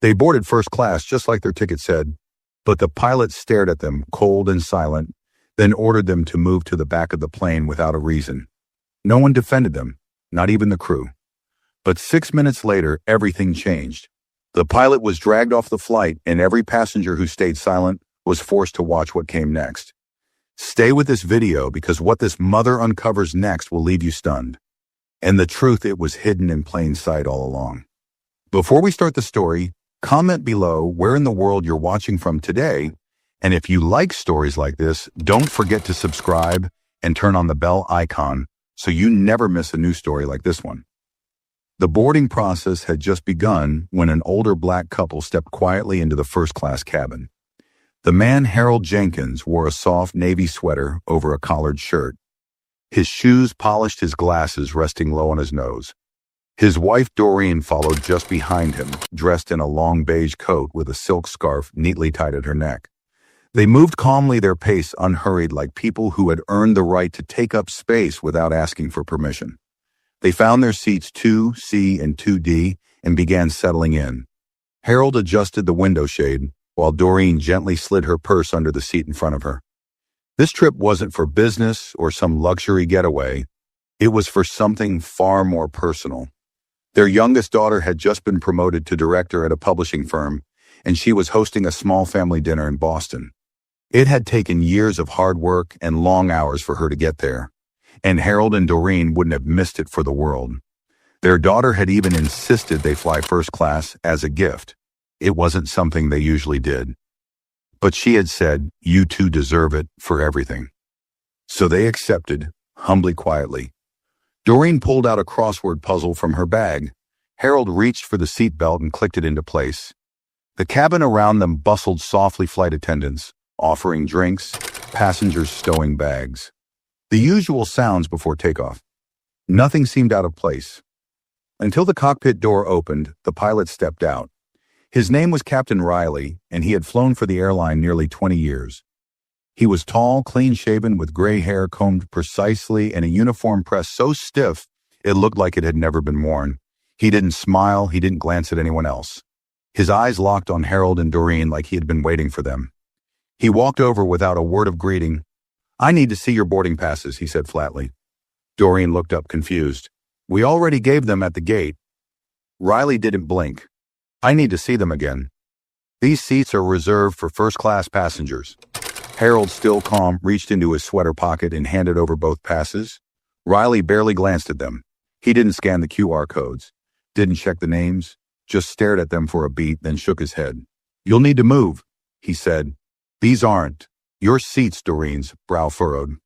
They boarded first class just like their ticket said, but the pilot stared at them, cold and silent, then ordered them to move to the back of the plane without a reason. No one defended them, not even the crew. But 6 minutes later, everything changed. The pilot was dragged off the flight, and every passenger who stayed silent was forced to watch what came next. Stay with this video because what this mother uncovers next will leave you stunned. And the truth, it was hidden in plain sight all along. Before we start the story, comment below where in the world you're watching from today, and if you like stories like this, don't forget to subscribe and turn on the bell icon so you never miss a new story like this one. The boarding process had just begun when an older black couple stepped quietly into the first-class cabin. The man, Harold Jenkins, wore a soft navy sweater over a collared shirt. His shoes polished, his glasses resting low on his nose. His wife, Doreen, followed just behind him, dressed in a long beige coat with a silk scarf neatly tied at her neck. They moved calmly, their pace unhurried, like people who had earned the right to take up space without asking for permission. They found their seats 2C and 2D and began settling in. Harold adjusted the window shade, while Doreen gently slid her purse under the seat in front of her. This trip wasn't for business or some luxury getaway. It was for something far more personal. Their youngest daughter had just been promoted to director at a publishing firm, and she was hosting a small family dinner in Boston. It had taken years of hard work and long hours for her to get there, and Harold and Doreen wouldn't have missed it for the world. Their daughter had even insisted they fly first class as a gift. It wasn't something they usually did. But she had said, "You two deserve it for everything." So they accepted, humbly, quietly. Doreen pulled out a crossword puzzle from her bag. Harold reached for the seat belt and clicked it into place. The cabin around them bustled softly, flight attendants offering drinks, passengers stowing bags. The usual sounds before takeoff. Nothing seemed out of place. Until the cockpit door opened, the pilot stepped out. His name was Captain Riley, and he had flown for the airline nearly 20 years. He was tall, clean-shaven, with gray hair combed precisely and a uniform pressed so stiff it looked like it had never been worn. He didn't smile, he didn't glance at anyone else. His eyes locked on Harold and Doreen like he had been waiting for them. He walked over without a word of greeting. "I need to see your boarding passes," he said flatly. Doreen looked up confused. "We already gave them at the gate." Riley didn't blink. "I need to see them again. These seats are reserved for first-class passengers." Harold, still calm, reached into his sweater pocket and handed over both passes. Riley barely glanced at them. He didn't scan the QR codes, didn't check the names, just stared at them for a beat, then shook his head. "You'll need to move," he said. "These aren't your seats." Doreen's brow furrowed.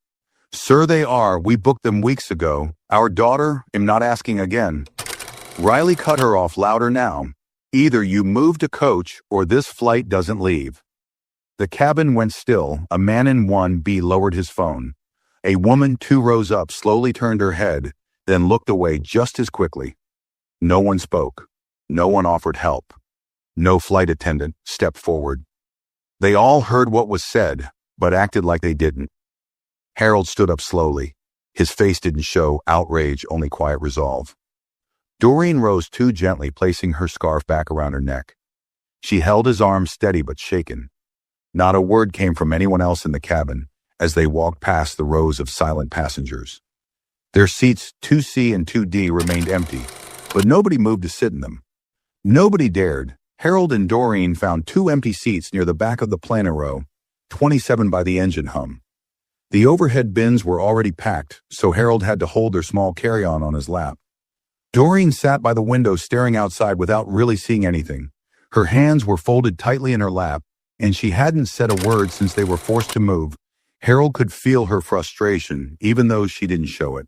"Sir, they are. We booked them weeks ago. Our daughter, I'm not asking again." Riley cut her off louder now. "Either you move to coach or this flight doesn't leave." The cabin went still. A man in 1B lowered his phone. A woman 2 rows up slowly turned her head, then looked away just as quickly. No one spoke. No one offered help. No flight attendant stepped forward. They all heard what was said, but acted like they didn't. Harold stood up slowly. His face didn't show outrage, only quiet resolve. Doreen rose too gently, placing her scarf back around her neck. She held his arm steady but shaken. Not a word came from anyone else in the cabin as they walked past the rows of silent passengers. Their seats 2C and 2D remained empty, but nobody moved to sit in them. Nobody dared. Harold and Doreen found 2 empty seats near the back of the planner row, 27 by the engine hum. The overhead bins were already packed, so Harold had to hold their small carry-on on his lap. Doreen sat by the window staring outside without really seeing anything. Her hands were folded tightly in her lap, and she hadn't said a word since they were forced to move. Harold could feel her frustration, even though she didn't show it.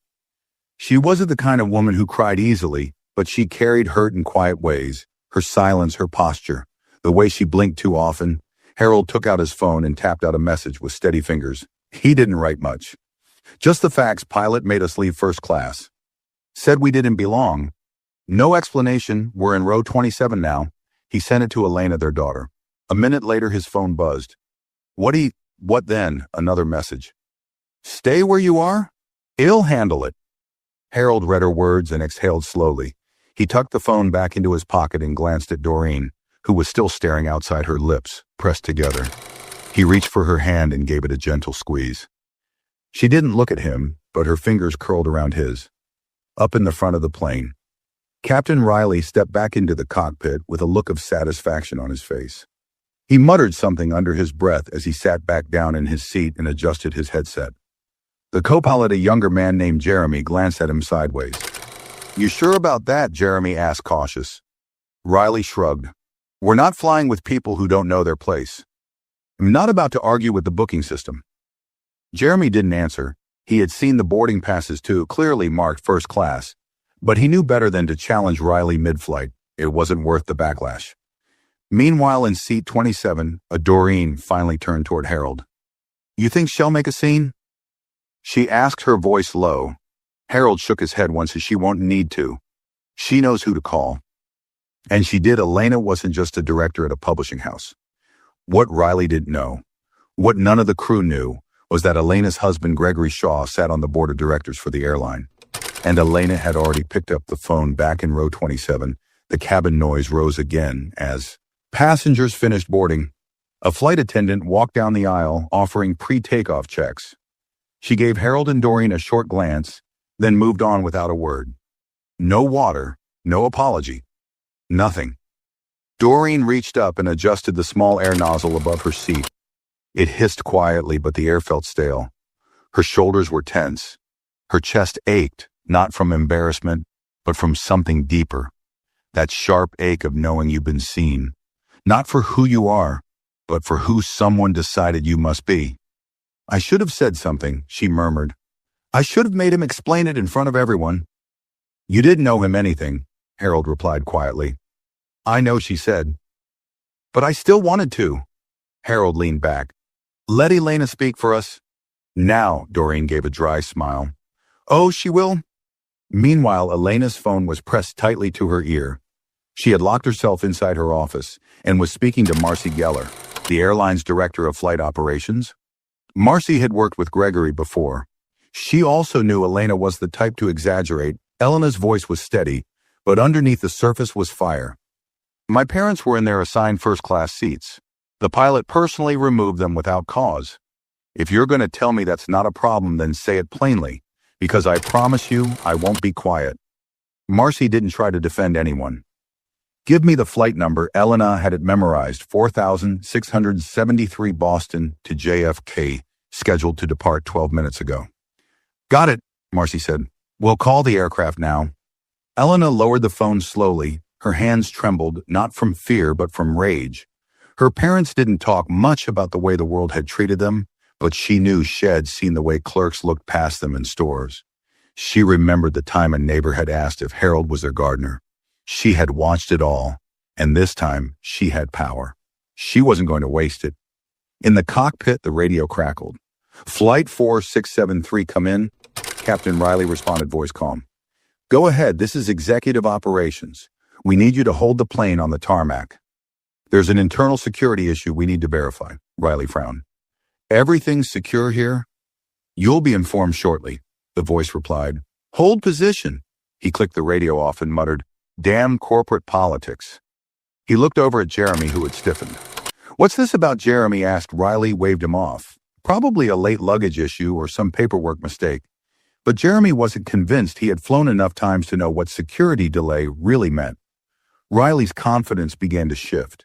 She wasn't the kind of woman who cried easily, but she carried hurt in quiet ways. Her silence, her posture, the way she blinked too often. Harold took out his phone and tapped out a message with steady fingers. He didn't write much. "Just the facts. Pilot made us leave first class. Said we didn't belong. No explanation. We're in row 27 now." He sent it to Elena, their daughter. A minute later, his phone buzzed. What then? Another message. "Stay where you are? I'll handle it." Harold read her words and exhaled slowly. He tucked the phone back into his pocket and glanced at Doreen, who was still staring outside, her lips pressed together. He reached for her hand and gave it a gentle squeeze. She didn't look at him, but her fingers curled around his. Up in the front of the plane, Captain Riley stepped back into the cockpit with a look of satisfaction on his face. He muttered something under his breath as he sat back down in his seat and adjusted his headset. The co-pilot, a younger man named Jeremy, glanced at him sideways. "You sure about that?" Jeremy asked, cautious. Riley shrugged. "We're not flying with people who don't know their place. I'm not about to argue with the booking system." Jeremy didn't answer. He had seen the boarding passes too, clearly marked first class, but he knew better than to challenge Riley mid-flight. It wasn't worth the backlash. Meanwhile, in seat 27, a Doreen finally turned toward Harold. "You think she'll make a scene?" she asked, her voice low. Harold shook his head once. She won't need to. She knows who to call. And she did. Elena wasn't just a director at a publishing house. What Riley didn't know, what none of the crew knew, was that Elena's husband, Gregory Shaw, sat on the board of directors for the airline. And Elena had already picked up the phone back in row 27. The cabin noise rose again as passengers finished boarding. A flight attendant walked down the aisle offering pre-takeoff checks. She gave Harold and Doreen a short glance, then moved on without a word. No water, no apology, nothing. Doreen reached up and adjusted the small air nozzle above her seat. It hissed quietly, but the air felt stale. Her shoulders were tense. Her chest ached, not from embarrassment, but from something deeper. That sharp ache of knowing you've been seen. Not for who you are, but for who someone decided you must be. "I should have said something," she murmured. "I should have made him explain it in front of everyone." "You didn't know him anything," Harold replied quietly. "I know," she said. "But I still wanted to." Harold leaned back. "Let Elena speak for us." "Now," Doreen gave a dry smile. "Oh, she will?" Meanwhile, Elena's phone was pressed tightly to her ear. She had locked herself inside her office and was speaking to Marcy Geller, the airline's director of flight operations. Marcy had worked with Gregory before. She also knew Elena was the type to exaggerate. Elena's voice was steady, but underneath the surface was fire. "My parents were in their assigned first-class seats. The pilot personally removed them without cause. If you're going to tell me that's not a problem, then say it plainly, because I promise you I won't be quiet." Marcy didn't try to defend anyone. "Give me the flight number." Elena had it memorized. 4673 Boston to JFK, scheduled to depart 12 minutes ago. "Got it," Marcy said. "We'll call the aircraft now." Elena lowered the phone slowly. Her hands trembled, not from fear, but from rage. Her parents didn't talk much about the way the world had treated them, but she knew she'd seen the way clerks looked past them in stores. She remembered the time a neighbor had asked if Harold was their gardener. She had watched it all, and this time she had power. She wasn't going to waste it. In the cockpit, the radio crackled. "Flight 4673, come in." Captain Riley responded, voice calm. "Go ahead, this is executive operations. We need you to hold the plane on the tarmac." "There's an internal security issue we need to verify," Riley frowned. "Everything's secure here?" "You'll be informed shortly," the voice replied. "Hold position." He clicked the radio off and muttered, "Damn corporate politics." He looked over at Jeremy, who had stiffened. "What's this about?" Jeremy asked. Riley waved him off. Probably a late luggage issue or some paperwork mistake. But Jeremy wasn't convinced. He had flown enough times to know what security delay really meant. Riley's confidence began to shift.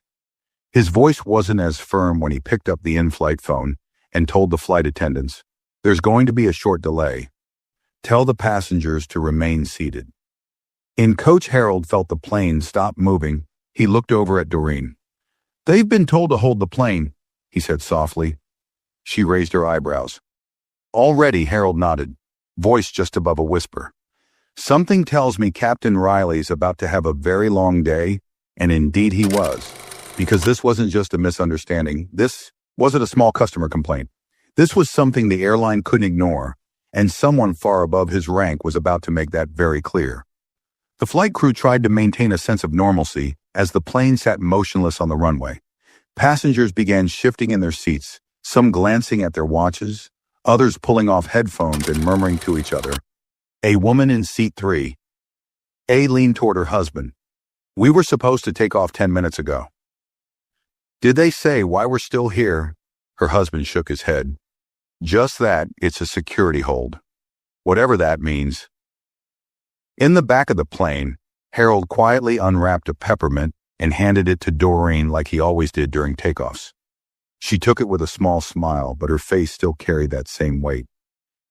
His voice wasn't as firm when he picked up the in-flight phone and told the flight attendants, "There's going to be a short delay. Tell the passengers to remain seated." In Coach Harold felt the plane stop moving. He looked over at Doreen. "They've been told to hold the plane," he said softly. She raised her eyebrows. "Already," Harold nodded, voice just above a whisper. "Something tells me Captain Riley's about to have a very long day," and indeed he was. Because this wasn't just a misunderstanding. This wasn't a small customer complaint. This was something the airline couldn't ignore, and someone far above his rank was about to make that very clear. The flight crew tried to maintain a sense of normalcy as the plane sat motionless on the runway. Passengers began shifting in their seats, some glancing at their watches, others pulling off headphones and murmuring to each other. A woman in seat 3. A leaned toward her husband. "We were supposed to take off 10 minutes ago." Did they say why we're still here? Her husband shook his head. Just that, it's a security hold. Whatever that means. In the back of the plane, Harold quietly unwrapped a peppermint and handed it to Doreen like he always did during takeoffs. She took it with a small smile, but her face still carried that same weight.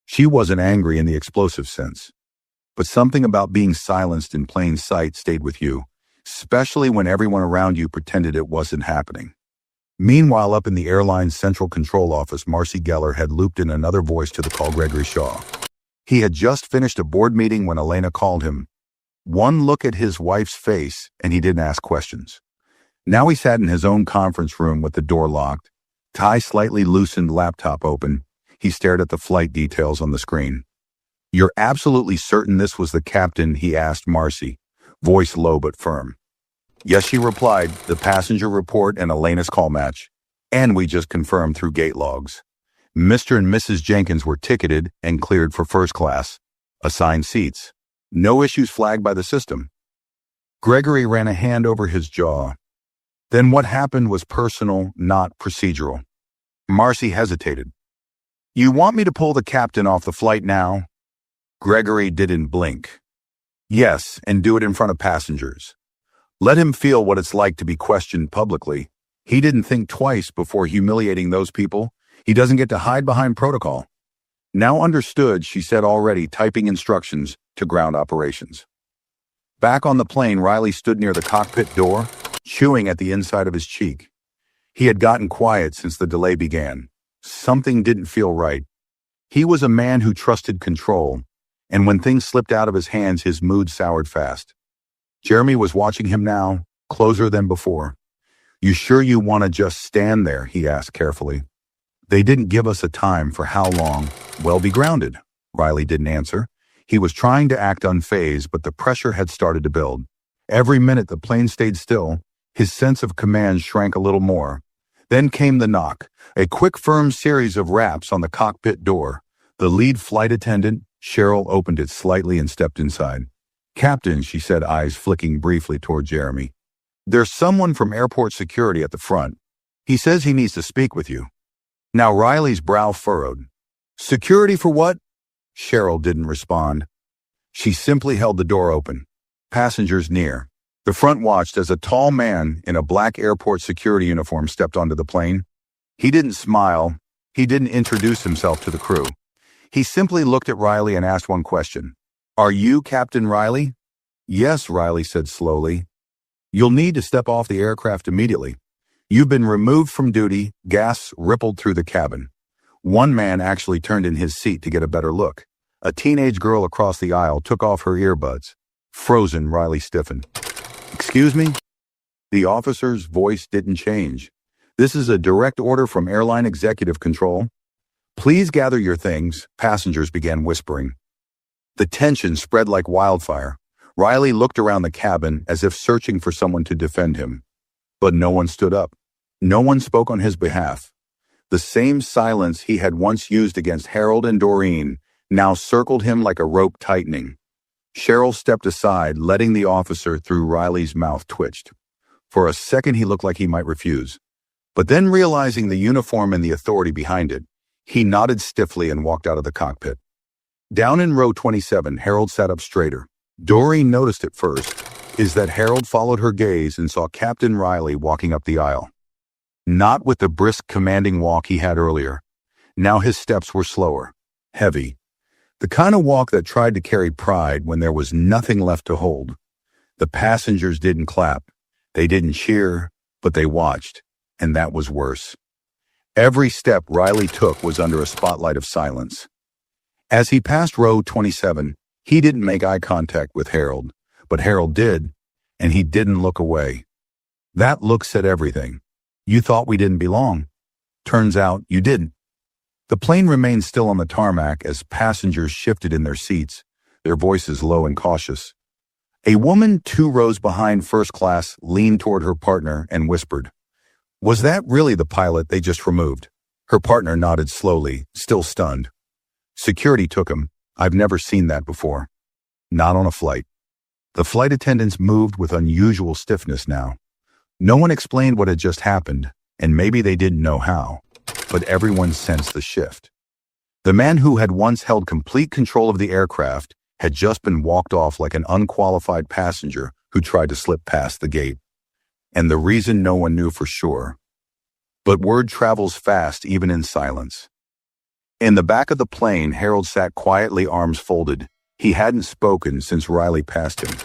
She wasn't angry in the explosive sense, but something about being silenced in plain sight stayed with you, especially when everyone around you pretended it wasn't happening. Meanwhile, up in the airline's central control office, Marcy Geller had looped in another voice to the call. Gregory Shaw. He had just finished a board meeting when Elena called him. One look at his wife's face, and he didn't ask questions. Now he sat in his own conference room with the door locked, tie slightly loosened, laptop open. He stared at the flight details on the screen. You're absolutely certain this was the captain? He asked Marcy, voice low but firm. Yes, she replied, the passenger report and Elena's call match. And we just confirmed through gate logs. Mr. and Mrs. Jenkins were ticketed and cleared for first class, assigned seats. No issues flagged by the system. Gregory ran a hand over his jaw. Then what happened was personal, not procedural. Marcy hesitated. You want me to pull the captain off the flight now? Gregory didn't blink. Yes, and do it in front of passengers. Let him feel what it's like to be questioned publicly. He didn't think twice before humiliating those people. He doesn't get to hide behind protocol. Now understood, she said, already typing instructions to ground operations. Back on the plane, Riley stood near the cockpit door, chewing at the inside of his cheek. He had gotten quiet since the delay began. Something didn't feel right. He was a man who trusted control, and when things slipped out of his hands, his mood soured fast. Jeremy was watching him now, closer than before. You sure you want to just stand there? He asked carefully. They didn't give us a time for how long. Well, be grounded. Riley didn't answer. He was trying to act unfazed, but the pressure had started to build. Every minute the plane stayed still, his sense of command shrank a little more. Then came the knock, a quick, firm series of raps on the cockpit door. The lead flight attendant, Cheryl, opened it slightly and stepped inside. Captain, she said, eyes flicking briefly toward Jeremy. There's someone from airport security at the front. He says he needs to speak with you. Now Riley's brow furrowed. Security for what? Cheryl didn't respond. She simply held the door open. Passengers near. The front watched as a tall man in a black airport security uniform stepped onto the plane. He didn't smile. He didn't introduce himself to the crew. He simply looked at Riley and asked one question. Are you Captain Riley? Yes, Riley said slowly. You'll need to step off the aircraft immediately. You've been removed from duty. Gasps rippled through the cabin. One man actually turned in his seat to get a better look. A teenage girl across the aisle took off her earbuds. Frozen, Riley stiffened. Excuse me? The officer's voice didn't change. This is a direct order from airline executive control. Please gather your things, passengers began whispering. The tension spread like wildfire. Riley looked around the cabin as if searching for someone to defend him. But no one stood up. No one spoke on his behalf. The same silence he had once used against Harold and Doreen now circled him like a rope tightening. Cheryl stepped aside, letting the officer through. Riley's mouth twitched. For a second he looked like he might refuse. But then, realizing the uniform and the authority behind it, he nodded stiffly and walked out of the cockpit. Down in row 27, Harold sat up straighter. Doreen noticed it first, is that Harold followed her gaze and saw Captain Riley walking up the aisle. Not with the brisk, commanding walk he had earlier. Now his steps were slower, heavy. The kind of walk that tried to carry pride when there was nothing left to hold. The passengers didn't clap. They didn't cheer, but they watched, and that was worse. Every step Riley took was under a spotlight of silence. As he passed row 27, he didn't make eye contact with Harold, but Harold did, and he didn't look away. That look said everything. You thought we didn't belong. Turns out you didn't. The plane remained still on the tarmac as passengers shifted in their seats, their voices low and cautious. A woman 2 rows behind first class leaned toward her partner and whispered, "Was that really the pilot they just removed?" Her partner nodded slowly, still stunned. Security took him. I've never seen that before. Not on a flight. The flight attendants moved with unusual stiffness now. No one explained what had just happened, and maybe they didn't know how, but everyone sensed the shift. The man who had once held complete control of the aircraft had just been walked off like an unqualified passenger who tried to slip past the gate. And the reason no one knew for sure. But word travels fast even in silence. In the back of the plane, Harold sat quietly, arms folded. He hadn't spoken since Riley passed him.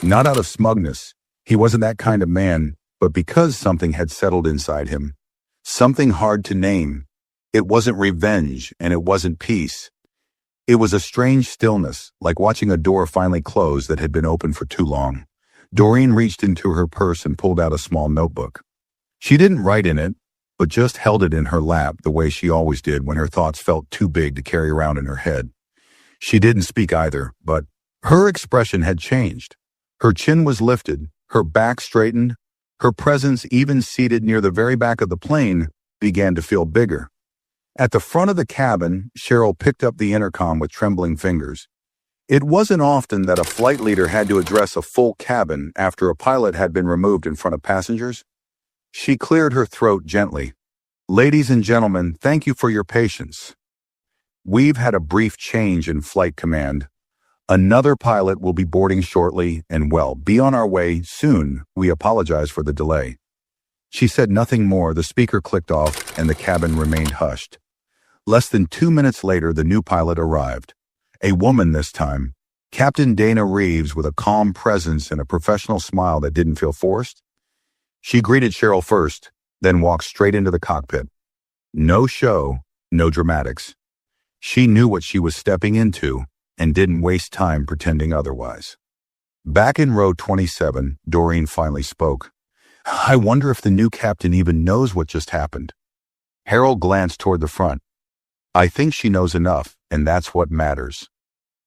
Not out of smugness. He wasn't that kind of man, but because something had settled inside him. Something hard to name. It wasn't revenge, and it wasn't peace. It was a strange stillness, like watching a door finally close that had been open for too long. Doreen reached into her purse and pulled out a small notebook. She didn't write in it, but just held it in her lap the way she always did when her thoughts felt too big to carry around in her head. She didn't speak either, but her expression had changed. Her chin was lifted, her back straightened, her presence, even seated near the very back of the plane, began to feel bigger. At the front of the cabin, Cheryl picked up the intercom with trembling fingers. It wasn't often that a flight leader had to address a full cabin after a pilot had been removed in front of passengers. She cleared her throat gently. "Ladies and gentlemen, thank you for your patience. We've had a brief change in flight command. Another pilot will be boarding shortly and, well, be on our way soon. We apologize for the delay." She said nothing more. The speaker clicked off and the cabin remained hushed. Less than 2 minutes later, the new pilot arrived. A woman this time. Captain Dana Reeves, with a calm presence and a professional smile that didn't feel forced. She greeted Cheryl first, then walked straight into the cockpit. No show, no dramatics. She knew what she was stepping into and didn't waste time pretending otherwise. Back in row 27, Doreen finally spoke. "I wonder if the new captain even knows what just happened." Harold glanced toward the front. "I think she knows enough, and that's what matters."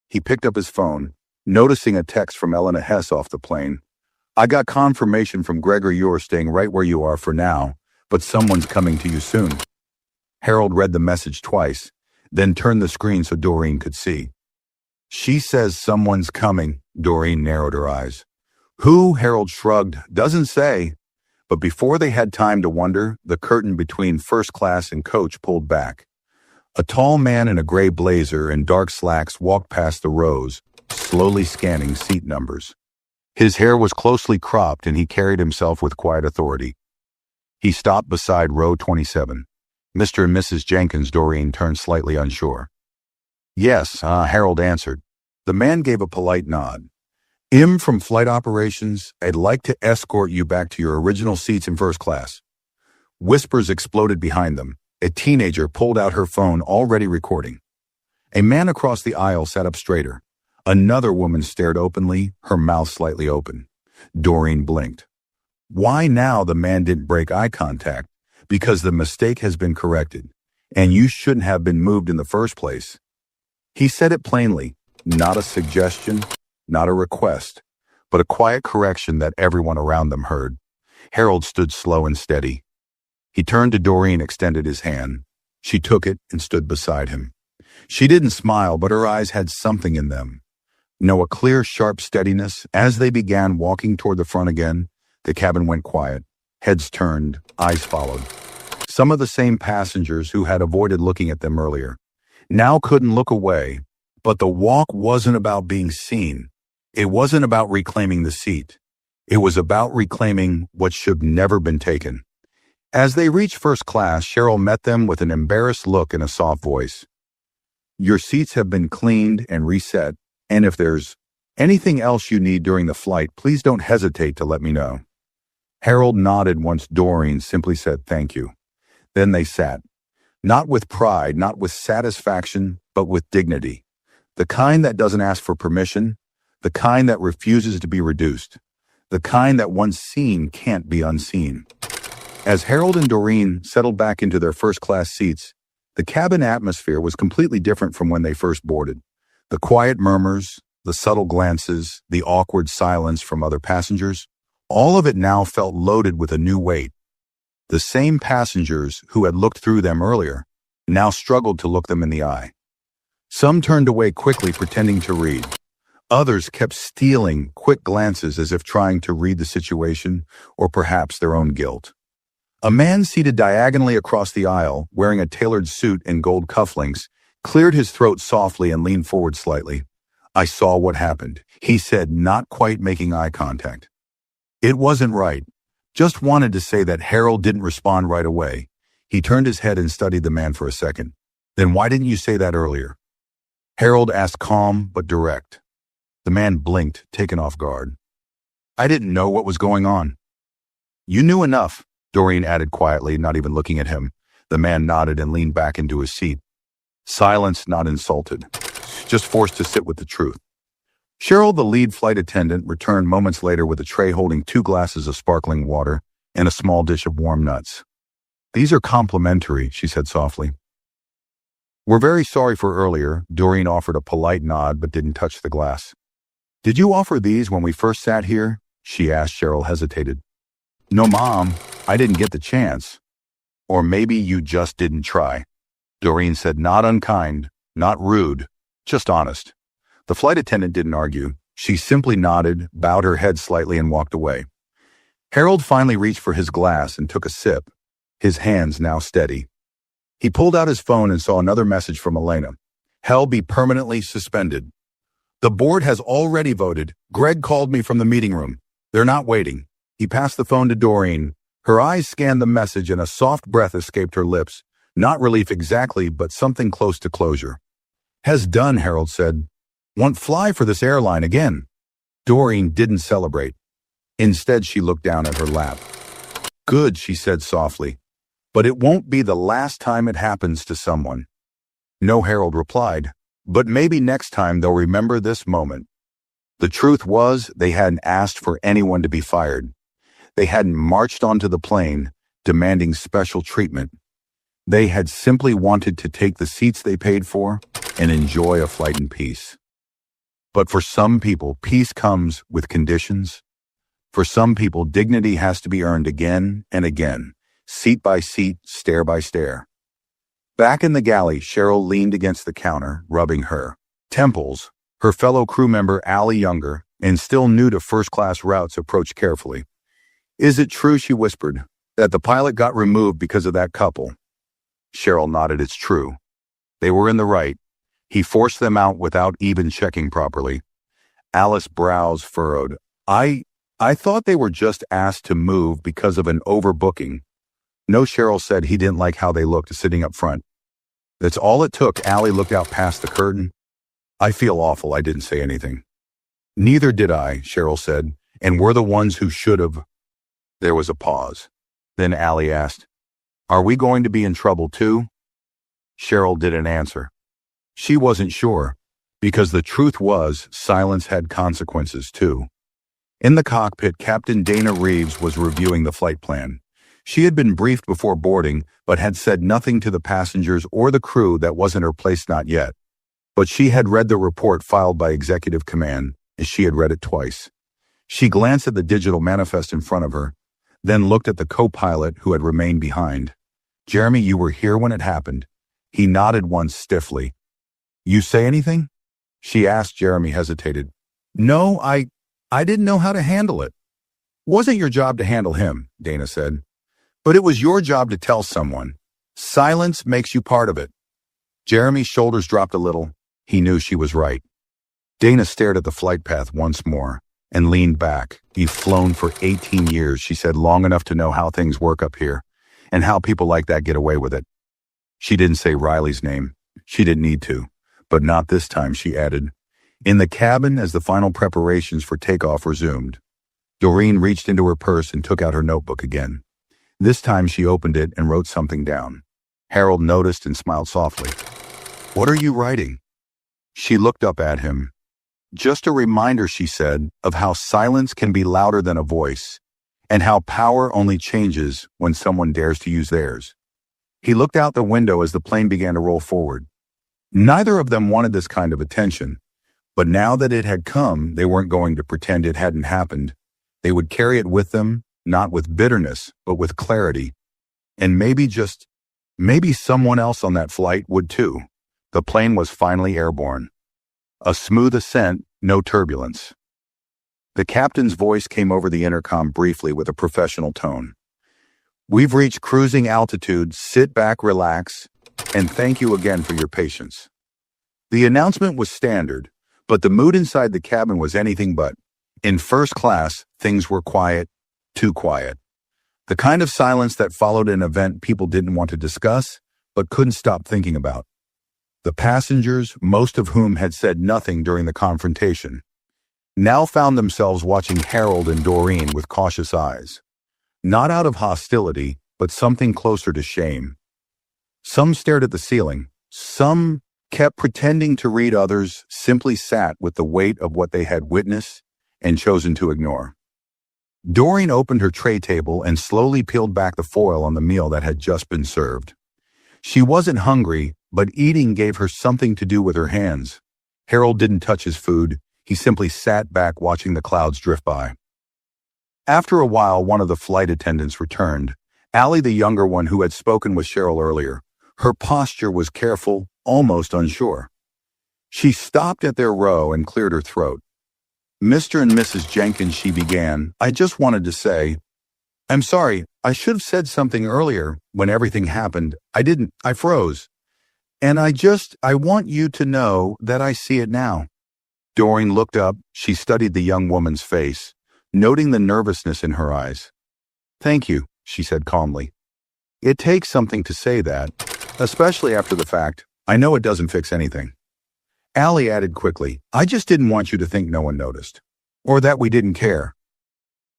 He picked up his phone, noticing a text from Elena Hess off the plane. "I got confirmation from Gregor you're staying right where you are for now, but someone's coming to you soon." Harold read the message twice, then turned the screen so Doreen could see. "She says someone's coming." Doreen narrowed her eyes. "Who?" Harold shrugged. "Doesn't say." But before they had time to wonder, the curtain between first class and coach pulled back. A tall man in a gray blazer and dark slacks walked past the rows, slowly scanning seat numbers. His hair was closely cropped and he carried himself with quiet authority. He stopped beside row 27. "Mr. and Mrs. Jenkins," Doreen turned slightly unsure. "Yes," Harold answered. The man gave a polite nod. "I'm from flight operations. I'd like to escort you back to your original seats in first class." Whispers exploded behind them. A teenager pulled out her phone, already recording. A man across the aisle sat up straighter. Another woman stared openly, her mouth slightly open. Doreen blinked. Why now? The man didn't break eye contact. Because the mistake has been corrected, and you shouldn't have been moved in the first place. He said it plainly, not a suggestion, not a request, but a quiet correction that everyone around them heard. Harold stood slow and steady. He turned to Doreen, extended his hand. She took it and stood beside him. She didn't smile, but her eyes had something in them. A clear, sharp steadiness. As they began walking toward the front again, the cabin went quiet. Heads turned, eyes followed. Some of the same passengers who had avoided looking at them earlier now couldn't look away, but the walk wasn't about being seen. It wasn't about reclaiming the seat. It was about reclaiming what should never been taken. As they reached first class, Cheryl met them with an embarrassed look and a soft voice. "Your seats have been cleaned and reset, and if there's anything else you need during the flight, please don't hesitate to let me know." Harold nodded once Doreen simply said thank you. Then they sat. Not with pride, not with satisfaction, but with dignity. The kind that doesn't ask for permission, the kind that refuses to be reduced, the kind that once seen can't be unseen. As Harold and Doreen settled back into their first-class seats, the cabin atmosphere was completely different from when they first boarded. The quiet murmurs, the subtle glances, the awkward silence from other passengers, all of it now felt loaded with a new weight. The same passengers who had looked through them earlier now struggled to look them in the eye. Some turned away quickly, pretending to read. Others kept stealing quick glances as if trying to read the situation or perhaps their own guilt. A man seated diagonally across the aisle, wearing a tailored suit and gold cufflinks, cleared his throat softly and leaned forward slightly. "I saw what happened," he said, not quite making eye contact. "It wasn't right. Just wanted to say that Harold didn't respond right away." He turned his head and studied the man for a second. "Then why didn't you say that earlier?" Harold asked, calm but direct. The man blinked, taken off guard. "I didn't know what was going on." "You knew enough," Doreen added quietly, not even looking at him. The man nodded and leaned back into his seat. Silence, not insulted. Just forced to sit with the truth. Cheryl, the lead flight attendant, returned moments later with a tray holding 2 glasses of sparkling water and a small dish of warm nuts. "These are complimentary," she said softly. "We're very sorry for earlier." Doreen offered a polite nod but didn't touch the glass. "Did you offer these when we first sat here?" she asked. Cheryl hesitated. "No, Mom, I didn't get the chance." "Or maybe you just didn't try." Doreen said, not unkind, not rude, just honest. The flight attendant didn't argue. She simply nodded, bowed her head slightly, and walked away. Harold finally reached for his glass and took a sip, his hands now steady. He pulled out his phone and saw another message from Elena. "Hell be permanently suspended. The board has already voted. Greg called me from the meeting room. They're not waiting." He passed the phone to Doreen. Her eyes scanned the message and a soft breath escaped her lips. Not relief exactly, but something close to closure. "Has done," Harold said. "Won't fly for this airline again." Doreen didn't celebrate. Instead, she looked down at her lap. "Good," she said softly. "But it won't be the last time it happens to someone." "No," Harold replied. "But maybe next time they'll remember this moment." The truth was, they hadn't asked for anyone to be fired. They hadn't marched onto the plane, demanding special treatment. They had simply wanted to take the seats they paid for and enjoy a flight in peace. But for some people, peace comes with conditions. For some people, dignity has to be earned again and again, seat by seat, stair by stair. Back in the galley, Cheryl leaned against the counter, rubbing her temples. Her fellow crew member, Allie Younger, and still new to first-class routes, approached carefully. "Is it true," she whispered, "that the pilot got removed because of that couple?" Cheryl nodded. "It's true. They were in the right. He forced them out without even checking properly." Alice's brows furrowed. I thought they were just asked to move because of an overbooking." "No," Cheryl said. "He didn't like how they looked sitting up front." "That's all it took." Allie looked out past the curtain. "I feel awful. I didn't say anything." "Neither did I," Cheryl said. "And we're the ones who should have." There was a pause. Then Allie asked, "Are we going to be in trouble too?" Cheryl didn't answer. She wasn't sure, because the truth was, silence had consequences too. In the cockpit, Captain Dana Reeves was reviewing the flight plan. She had been briefed before boarding, but had said nothing to the passengers or the crew. That wasn't her place, not yet. But she had read the report filed by Executive Command, and she had read it twice. She glanced at the digital manifest in front of her, then looked at the co-pilot who had remained behind. "Jeremy, you were here when it happened." He nodded once stiffly. "You say anything?" she asked. Jeremy hesitated. "No, I didn't know how to handle it." "Wasn't your job to handle him," Dana said. "But it was your job to tell someone. Silence makes you part of it." Jeremy's shoulders dropped a little. He knew she was right. Dana stared at the flight path once more and leaned back. "You've flown for 18 years, she said, "long enough to know how things work up here and how people like that get away with it." She didn't say Riley's name. She didn't need to. "But not this time," she added. In the cabin, as the final preparations for takeoff resumed, Doreen reached into her purse and took out her notebook again. This time she opened it and wrote something down. Harold noticed and smiled softly. "What are you writing?" She looked up at him. "Just a reminder," she said, "of how silence can be louder than a voice, and how power only changes when someone dares to use theirs." He looked out the window as the plane began to roll forward. Neither of them wanted this kind of attention, but now that it had come, they weren't going to pretend it hadn't happened. They would carry it with them, not with bitterness, but with clarity. And maybe someone else on that flight would too. The plane was finally airborne. A smooth ascent, no turbulence. The captain's voice came over the intercom briefly with a professional tone. We've reached cruising altitude. Sit back, relax, and thank you again for your patience. The announcement was standard, but the mood inside the cabin was anything but. In first class, things were quiet, too quiet. The kind of silence that followed an event people didn't want to discuss, but couldn't stop thinking about. The passengers, most of whom had said nothing during the confrontation, now found themselves watching Harold and Doreen with cautious eyes. Not out of hostility, but something closer to shame. Some stared at the ceiling. Some kept pretending to read. Others simply sat with the weight of what they had witnessed and chosen to ignore. Doreen opened her tray table and slowly peeled back the foil on the meal that had just been served. She wasn't hungry, but eating gave her something to do with her hands. Harold didn't touch his food. He simply sat back watching the clouds drift by. After a while, one of the flight attendants returned. Allie, the younger one who had spoken with Cheryl earlier. Her posture was careful, almost unsure. She stopped at their row and cleared her throat. "Mr. and Mrs. Jenkins," she began, "I just wanted to say, I'm sorry, I should have said something earlier when everything happened. I didn't, I froze. And I want you to know that I see it now." Doreen looked up. She studied the young woman's face, noting the nervousness in her eyes. "Thank you," she said calmly. "It takes something to say that, especially after the fact. I know it doesn't fix anything." Allie added quickly, "I just didn't want you to think no one noticed, or that we didn't care."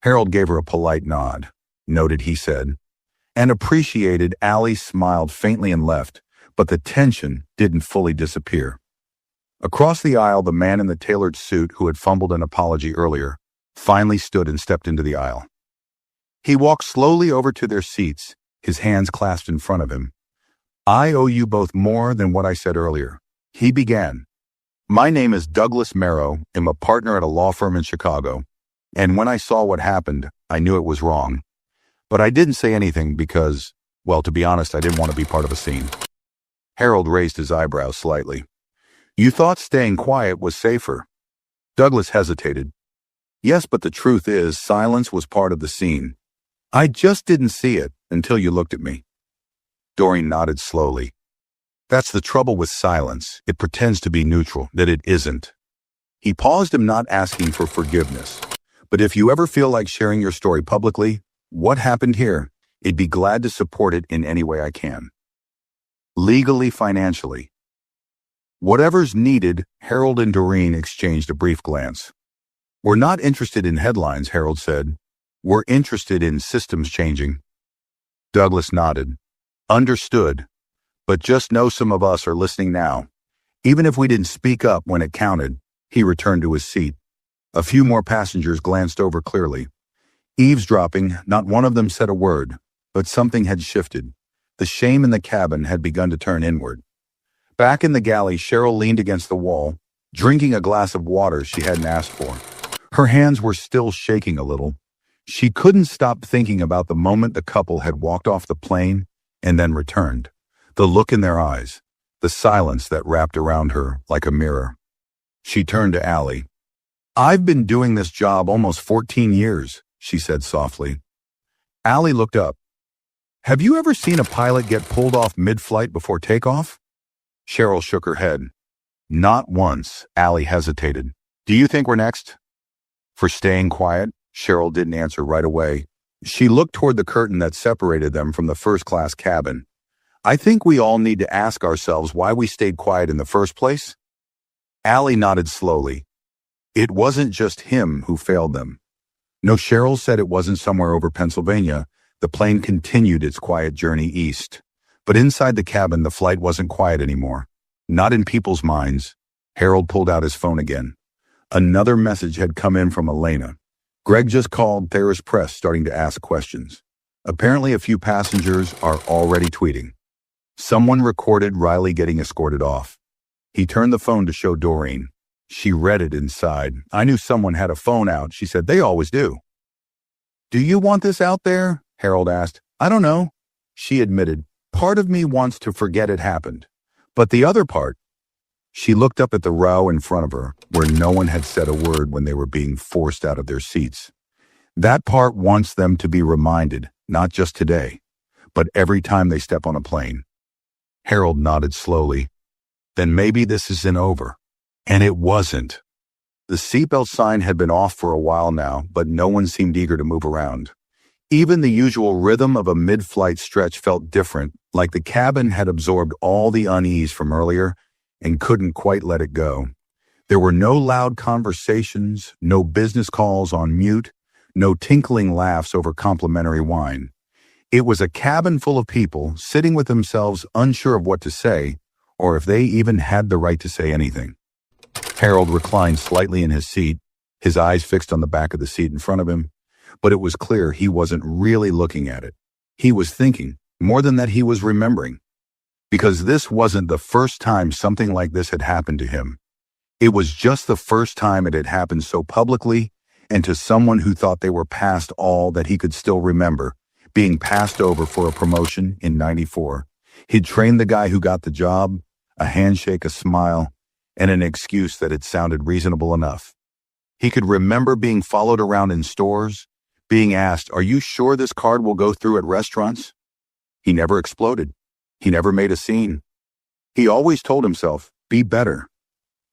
Harold gave her a polite nod. "Noted," he said, and appreciated. Allie smiled faintly and left, but the tension didn't fully disappear. Across the aisle, the man in the tailored suit who had fumbled an apology earlier finally stood and stepped into the aisle. He walked slowly over to their seats, his hands clasped in front of him. "I owe you both more than what I said earlier," he began. "My name is Douglas Merrow. I'm a partner at a law firm in Chicago, and when I saw what happened, I knew it was wrong. But I didn't say anything because, well, to be honest, I didn't want to be part of a scene." Harold raised his eyebrows slightly. "You thought staying quiet was safer?" Douglas hesitated. "Yes, but the truth is, silence was part of the scene. I just didn't see it until you looked at me." Doreen nodded slowly. "That's the trouble with silence. It pretends to be neutral, that it isn't." He paused. "I'm not asking for forgiveness, but if you ever feel like sharing your story publicly, what happened here, I'd be glad to support it in any way I can. Legally, financially. Whatever's needed." Harold and Doreen exchanged a brief glance. "We're not interested in headlines," Harold said. "We're interested in systems changing." Douglas nodded. "Understood. But just know some of us are listening now. Even if we didn't speak up when it counted." He returned to his seat. A few more passengers glanced over clearly. Eavesdropping, not one of them said a word, but something had shifted. The shame in the cabin had begun to turn inward. Back in the galley, Cheryl leaned against the wall, drinking a glass of water she hadn't asked for. Her hands were still shaking a little. She couldn't stop thinking about the moment the couple had walked off the plane and then returned. The look in their eyes, the silence that wrapped around her like a mirror. She turned to Allie. "I've been doing this job almost 14 years, she said softly. Allie looked up. "Have you ever seen a pilot get pulled off mid-flight before takeoff?" Cheryl shook her head. "Not once." Allie hesitated. "Do you think we're next?" For staying quiet, Cheryl didn't answer right away. She looked toward the curtain that separated them from the first-class cabin. "I think we all need to ask ourselves why we stayed quiet in the first place." Allie nodded slowly. It wasn't just him who failed them. No, Cheryl said it wasn't somewhere over Pennsylvania. The plane continued its quiet journey east. But inside the cabin, the flight wasn't quiet anymore. Not in people's minds. Harold pulled out his phone again. Another message had come in from Elena. "Greg just called. There's press starting to ask questions. Apparently a few passengers are already tweeting. Someone recorded Riley getting escorted off." He turned the phone to show Doreen. She read it inside. "I knew someone had a phone out," she said. "They always do." "Do you want this out there?" Harold asked. "I don't know," she admitted. "Part of me wants to forget it happened. But the other part..." She looked up at the row in front of her, where no one had said a word when they were being forced out of their seats. "That part wants them to be reminded, not just today, but every time they step on a plane. Harold nodded slowly. Then maybe this isn't over. And it wasn't. The seatbelt sign had been off for a while now, but no one seemed eager to move around. Even the usual rhythm of a mid-flight stretch felt different, like the cabin had absorbed all the unease from earlier and couldn't quite let it go. There were no loud conversations, no business calls on mute, no tinkling laughs over complimentary wine. It was a cabin full of people sitting with themselves unsure of what to say, or if they even had the right to say anything. Harold reclined slightly in his seat, his eyes fixed on the back of the seat in front of him, but it was clear he wasn't really looking at it. He was thinking, more than that he was remembering. Because this wasn't the first time something like this had happened to him. It was just the first time it had happened so publicly and to someone who thought they were past all that he could still remember, being passed over for a promotion in '94. He'd trained the guy who got the job, a handshake, a smile, and an excuse that had sounded reasonable enough. He could remember being followed around in stores, being asked, "Are you sure this card will go through at restaurants?" He never exploded. He never made a scene. He always told himself, be better.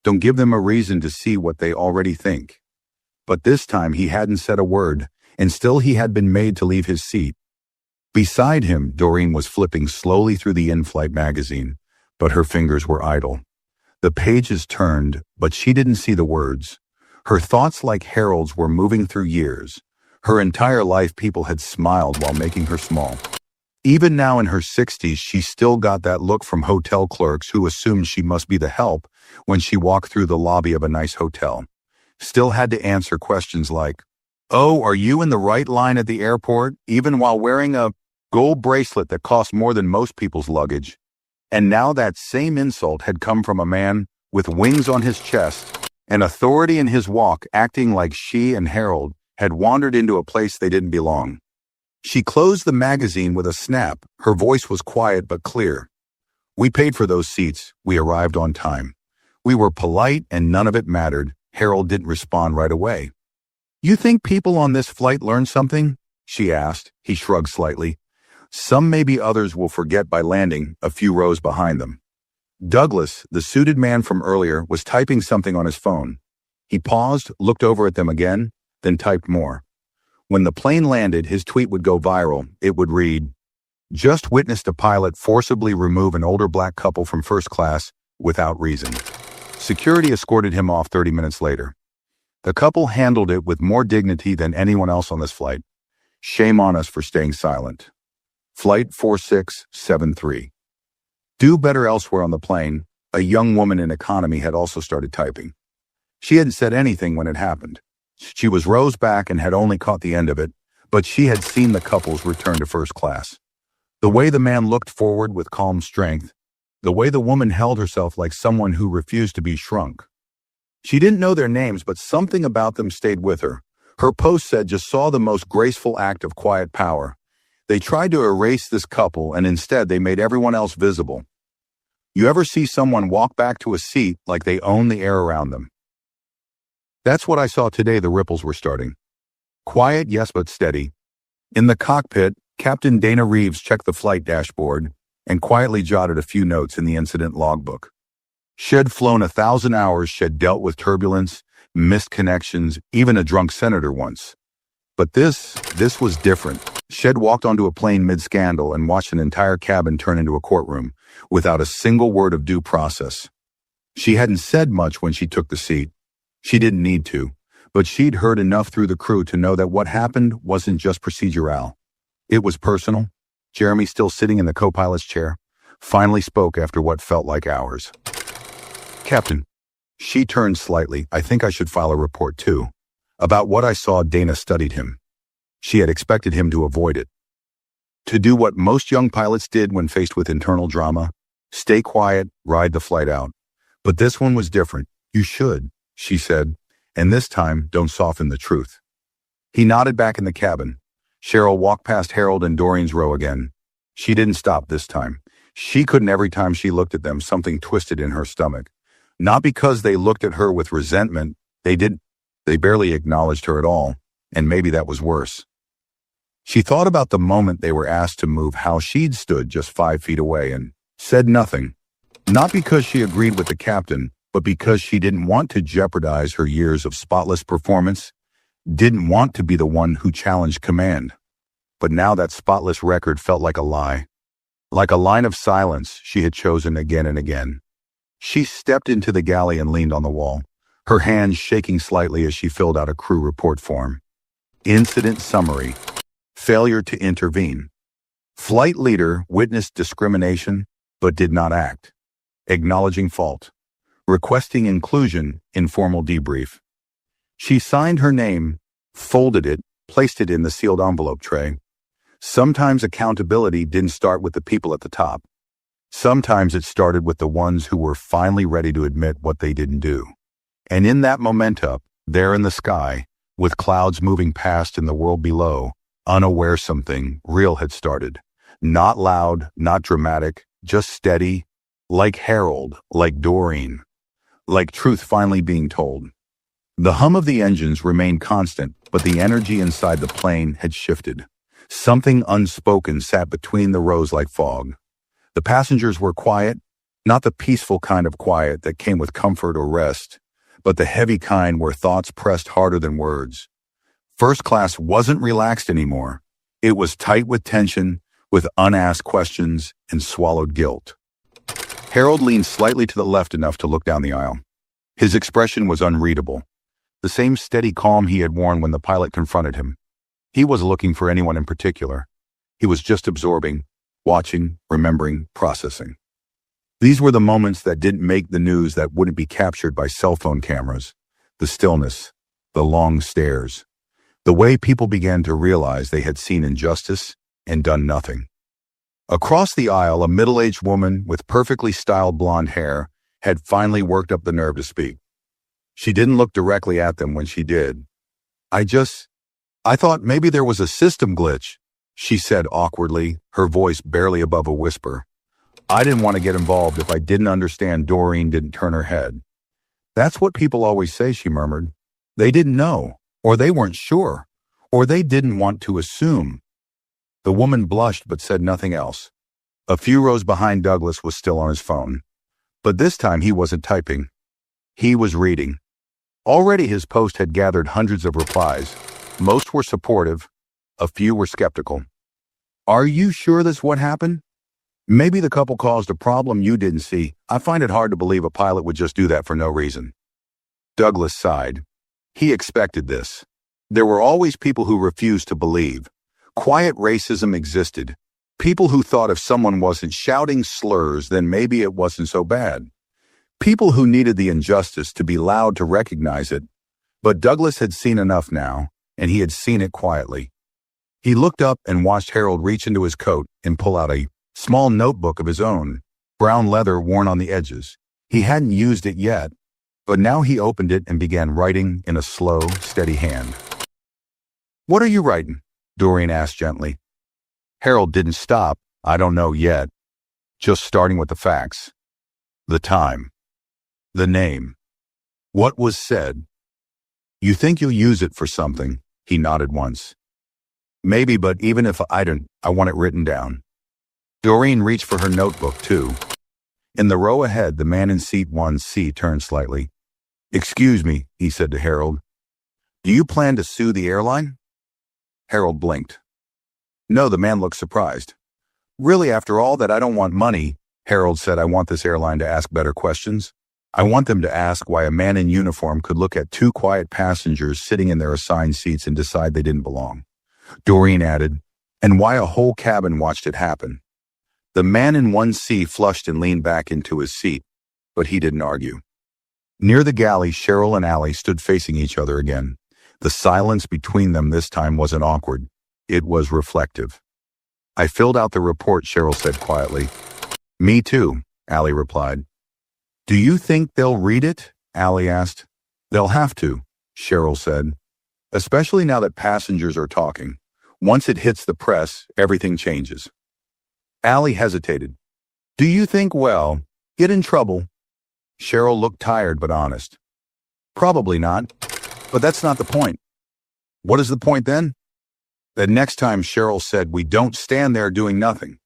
Don't give them a reason to see what they already think. But this time he hadn't said a word, and still he had been made to leave his seat. Beside him, Doreen was flipping slowly through the in-flight magazine, but her fingers were idle. The pages turned, but she didn't see the words. Her thoughts, like Harold's, were moving through years. Her entire life people had smiled while making her small. Even now in her 60s, she still got that look from hotel clerks who assumed she must be the help when she walked through the lobby of a nice hotel. Still had to answer questions like, "Oh, are you in the right line at the airport?" even while wearing a gold bracelet that cost more than most people's luggage. And now that same insult had come from a man with wings on his chest, an authority in his walk, acting like she and Harold had wandered into a place they didn't belong. She closed the magazine with a snap. Her voice was quiet but clear. "We paid for those seats. We arrived on time. We were polite and none of it mattered." Harold didn't respond right away. "You think people on this flight learned something?" she asked. He shrugged slightly. "Some maybe others will forget by landing a few rows behind them." Douglas, the suited man from earlier, was typing something on his phone. He paused, looked over at them again, then typed more. When the plane landed, his tweet would go viral. It would read, "Just witnessed a pilot forcibly remove an older black couple from first class without reason. Security escorted him off 30 minutes later. The couple handled it with more dignity than anyone else on this flight. Shame on us for staying silent." Flight 4673. Do better elsewhere on the plane, a young woman in economy had also started typing. She hadn't said anything when it happened. She was rows back and had only caught the end of it, but she had seen the couples return to first class. The way the man looked forward with calm strength, the way the woman held herself like someone who refused to be shrunk. She didn't know their names, but something about them stayed with her. Her post said, "Just saw the most graceful act of quiet power. They tried to erase this couple, and instead they made everyone else visible. You ever see someone walk back to a seat like they own the air around them? That's what I saw today." The ripples were starting. Quiet, yes, but steady. In the cockpit, Captain Dana Reeves checked the flight dashboard and quietly jotted a few notes in the incident logbook. She'd flown 1,000 hours, she'd dealt with turbulence, missed connections, even a drunk senator once. But this was different. She'd walked onto a plane mid-scandal and watched an entire cabin turn into a courtroom without a single word of due process. She hadn't said much when she took the seat. She didn't need to, but she'd heard enough through the crew to know that what happened wasn't just procedural. It was personal. Jeremy, still sitting in the co-pilot's chair, finally spoke after what felt like hours. "Captain." She turned slightly. "I think I should file a report too. About what I saw, Dana studied him. She had expected him to avoid it. To do what most young pilots did when faced with internal drama, stay quiet, ride the flight out. But this one was different. You should," she said, "and this time, don't soften the truth." He nodded back in the cabin. Cheryl walked past Harold and Doreen's row again. She didn't stop this time. She couldn't. Every time she looked at them, something twisted in her stomach. Not because they looked at her with resentment. They barely acknowledged her at all, and maybe that was worse. She thought about the moment they were asked to move, how she'd stood just 5 feet away and said nothing. Not because she agreed with the captain, but because she didn't want to jeopardize her years of spotless performance, didn't want to be the one who challenged command. But now that spotless record felt like a lie, like a line of silence she had chosen again and again. She stepped into the galley and leaned on the wall, her hands shaking slightly as she filled out a crew report form. Incident summary. Failure to intervene. Flight leader witnessed discrimination, but did not act. Acknowledging fault. Requesting inclusion, informal debrief. She signed her name, folded it, placed it in the sealed envelope tray. Sometimes accountability didn't start with the people at the top. Sometimes it started with the ones who were finally ready to admit what they didn't do. And in that momentum, there in the sky, with clouds moving past in the world below, unaware something real had started. Not loud, not dramatic, just steady, like Harold, like Doreen, like truth finally being told. The hum of the engines remained constant, but the energy inside the plane had shifted. Something unspoken sat between the rows like fog. The passengers were quiet, not the peaceful kind of quiet that came with comfort or rest, but the heavy kind where thoughts pressed harder than words. First class wasn't relaxed anymore. It was tight with tension, with unasked questions and swallowed guilt. Harold leaned slightly to the left enough to look down the aisle. His expression was unreadable. The same steady calm he had worn when the pilot confronted him. He wasn't looking for anyone in particular. He was just absorbing, watching, remembering, processing. These were the moments that didn't make the news, that wouldn't be captured by cell phone cameras. The stillness, the long stares, the way people began to realize they had seen injustice and done nothing. Across the aisle, a middle-aged woman with perfectly styled blonde hair had finally worked up the nerve to speak. She didn't look directly at them when she did. I thought maybe there was a system glitch, she said awkwardly, her voice barely above a whisper. I didn't want to get involved if I didn't understand. Doreen didn't turn her head. That's what people always say, she murmured. They didn't know, or they weren't sure, or they didn't want to assume. The woman blushed but said nothing else. A few rows behind, Douglas was still on his phone. But this time he wasn't typing. He was reading. Already his post had gathered hundreds of replies. Most were supportive. A few were skeptical. Are you sure that's what happened? Maybe the couple caused a problem you didn't see. I find it hard to believe a pilot would just do that for no reason. Douglas sighed. He expected this. There were always people who refused to believe. Quiet racism existed. People who thought if someone wasn't shouting slurs, then maybe it wasn't so bad. People who needed the injustice to be loud to recognize it. But Douglas had seen enough now, and he had seen it quietly. He looked up and watched Harold reach into his coat and pull out a small notebook of his own, brown leather worn on the edges. He hadn't used it yet, but now he opened it and began writing in a slow, steady hand. What are you writing? Doreen asked gently. Harold didn't stop. I don't know yet. Just starting with the facts. The time. The name. What was said. You think you'll use it for something? He nodded once. Maybe, but even if I don't, I want it written down. Doreen reached for her notebook, too. In the row ahead, the man in seat 1C turned slightly. Excuse me, he said to Harold. Do you plan to sue the airline? Harold blinked. No, the man looked surprised. Really, after all that, I don't want money, Harold said. I want this airline to ask better questions. I want them to ask why a man in uniform could look at two quiet passengers sitting in their assigned seats and decide they didn't belong. Doreen added, and why a whole cabin watched it happen. The man in 1C flushed and leaned back into his seat, but he didn't argue. Near the galley, Cheryl and Allie stood facing each other again. The silence between them this time wasn't awkward. It was reflective. I filled out the report, Cheryl said quietly. Me too, Allie replied. Do you think they'll read it? Allie asked. They'll have to, Cheryl said. Especially now that passengers are talking. Once it hits the press, everything changes. Allie hesitated. Do you think, well, get in trouble? Cheryl looked tired but honest. Probably not, but that's not the point. What is the point then? The next time Cheryl said, "We don't stand there doing nothing."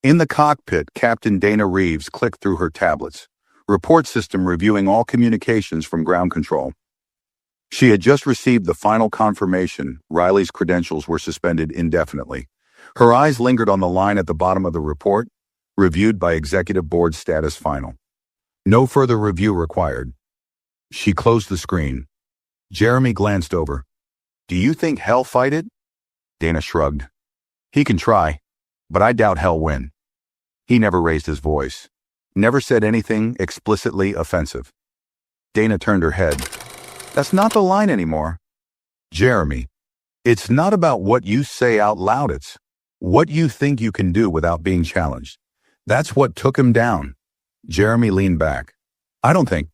In the cockpit, Captain Dana Reeves clicked through her tablets, report system reviewing all communications from ground control. She had just received the final confirmation Riley's credentials were suspended indefinitely. Her eyes lingered on the line at the bottom of the report, reviewed by Executive Board status final. No further review required. She closed the screen. Jeremy glanced over. "Do you think Hell fight it?" Dana shrugged. "He can try, but I doubt Hell win." He never raised his voice, never said anything explicitly offensive. Dana turned her head. "That's not the line anymore." "Jeremy, it's not about what you say out loud, it's what you think you can do without being challenged. That's what took him down." Jeremy leaned back. "I don't think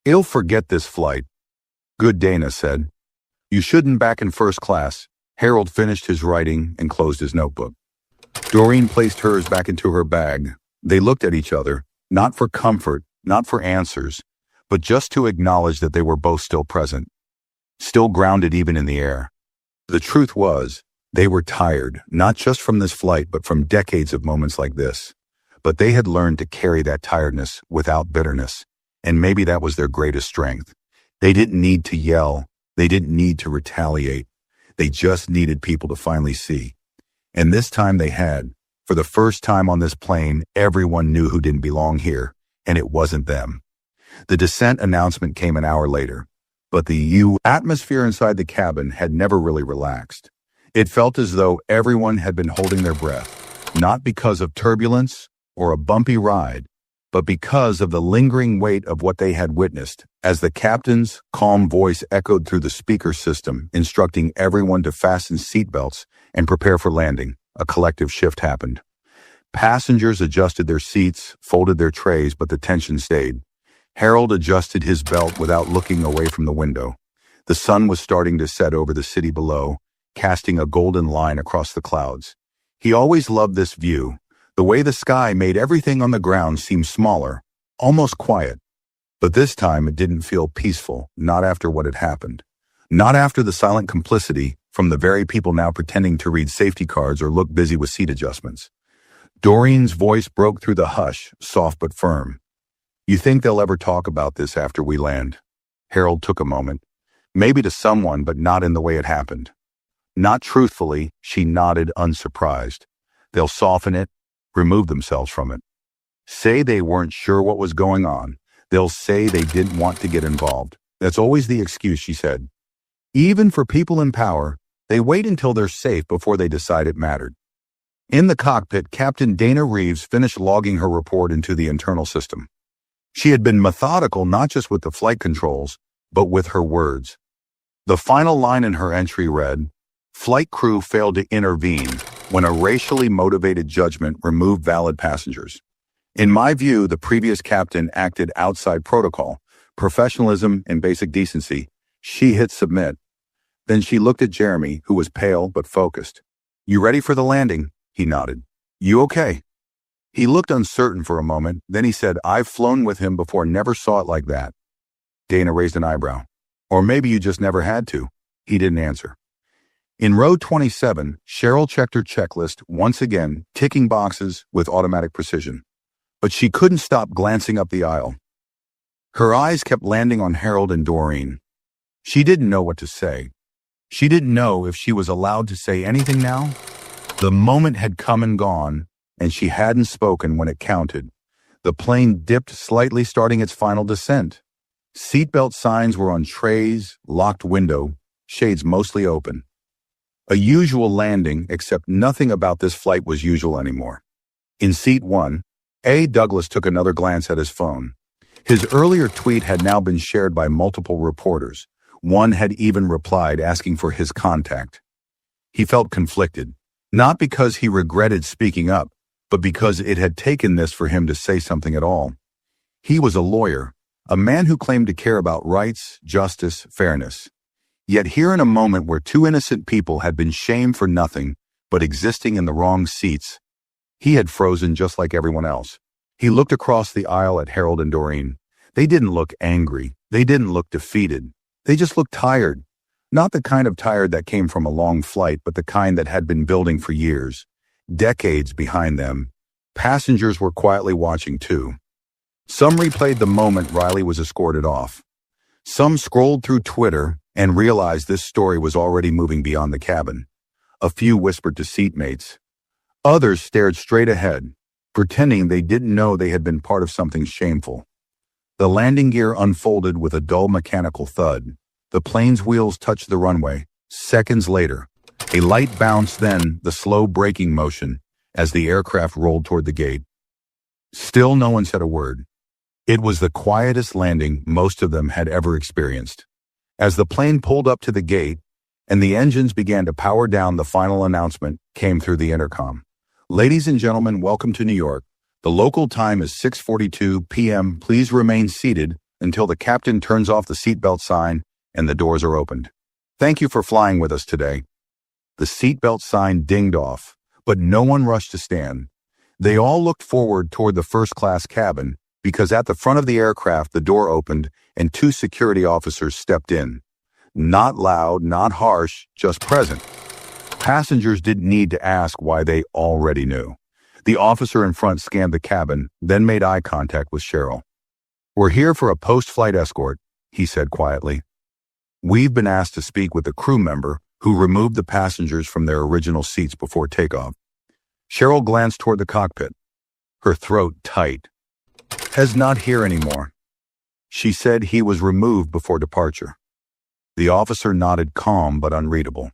he'll forget this flight." "Good," Dana said. "You shouldn't back in first class." Harold finished his writing and closed his notebook. Doreen placed hers back into her bag. They looked at each other, not for comfort, not for answers, but just to acknowledge that they were both still present, still grounded even in the air. The truth was, they were tired, not just from this flight, but from decades of moments like this. But they had learned to carry that tiredness without bitterness, and maybe that was their greatest strength. They didn't need to yell. They didn't need to retaliate. They just needed people to finally see. And this time they had. For the first time on this plane, everyone knew who didn't belong here, and it wasn't them. The descent announcement came an hour later, but the atmosphere inside the cabin had never really relaxed. It felt as though everyone had been holding their breath, not because of turbulence or a bumpy ride, but because of the lingering weight of what they had witnessed, as the captain's calm voice echoed through the speaker system, instructing everyone to fasten seatbelts and prepare for landing. A collective shift happened. Passengers adjusted their seats, folded their trays, but the tension stayed. Harold adjusted his belt without looking away from the window. The sun was starting to set over the city below, casting a golden line across the clouds. He always loved this view. The way the sky made everything on the ground seem smaller, almost quiet. But this time it didn't feel peaceful, not after what had happened. Not after the silent complicity from the very people now pretending to read safety cards or look busy with seat adjustments. Doreen's voice broke through the hush, soft but firm. "You think they'll ever talk about this after we land?" Harold took a moment. Maybe to someone, but not in the way it happened. Not truthfully, she nodded, unsurprised. "They'll soften it, remove themselves from it. Say they weren't sure what was going on. They'll say they didn't want to get involved. That's always the excuse," she said. "Even for people in power, they wait until they're safe before they decide it mattered." In the cockpit, Captain Dana Reeves finished logging her report into the internal system. She had been methodical not just with the flight controls, but with her words. The final line in her entry read, "Flight crew failed to intervene when a racially motivated judgment removed valid passengers. In my view, the previous captain acted outside protocol, professionalism, and basic decency." She hit submit. Then she looked at Jeremy, who was pale but focused. "You ready for the landing?" He nodded. "You okay?" He looked uncertain for a moment, then he said, "I've flown with him before, never saw it like that." Dana raised an eyebrow. "Or maybe you just never had to." He didn't answer. In row 27, Cheryl checked her checklist, once again, ticking boxes with automatic precision. But she couldn't stop glancing up the aisle. Her eyes kept landing on Harold and Doreen. She didn't know what to say. She didn't know if she was allowed to say anything now. The moment had come and gone, and she hadn't spoken when it counted. The plane dipped slightly, starting its final descent. Seatbelt signs were on trays, locked window, shades mostly open. A usual landing, except nothing about this flight was usual anymore. In seat 1, A. Douglas took another glance at his phone. His earlier tweet had now been shared by multiple reporters. One had even replied asking for his contact. He felt conflicted, not because he regretted speaking up, but because it had taken this for him to say something at all. He was a lawyer, a man who claimed to care about rights, justice, fairness. Yet here in a moment where two innocent people had been shamed for nothing but existing in the wrong seats, he had frozen just like everyone else. He looked across the aisle at Harold and Doreen. They didn't look angry. They didn't look defeated. They just looked tired. Not the kind of tired that came from a long flight, but the kind that had been building for years, decades behind them. Passengers were quietly watching too. Some replayed the moment Riley was escorted off. Some scrolled through Twitter and realized this story was already moving beyond the cabin. A few whispered to seatmates. Others stared straight ahead, pretending they didn't know they had been part of something shameful. The landing gear unfolded with a dull mechanical thud. The plane's wheels touched the runway. Seconds later, a light bounce, then the slow braking motion as the aircraft rolled toward the gate. Still no one said a word. It was the quietest landing most of them had ever experienced. As the plane pulled up to the gate and the engines began to power down, the final announcement came through the intercom. Ladies and gentlemen, welcome to New York. The local time is 6:42 p.m. Please remain seated until the captain turns off the seatbelt sign and the doors are opened. Thank you for flying with us today. The seatbelt sign dinged off, but no one rushed to stand. They all looked forward toward the first-class cabin because at the front of the aircraft, the door opened and two security officers stepped in. Not loud, not harsh, just present. Passengers didn't need to ask why, they already knew. The officer in front scanned the cabin, then made eye contact with Cheryl. "We're here for a post-flight escort," he said quietly. "We've been asked to speak with a crew member who removed the passengers from their original seats before takeoff." Cheryl glanced toward the cockpit, her throat tight. "Has not here anymore." She said he was removed before departure. The officer nodded, calm but unreadable.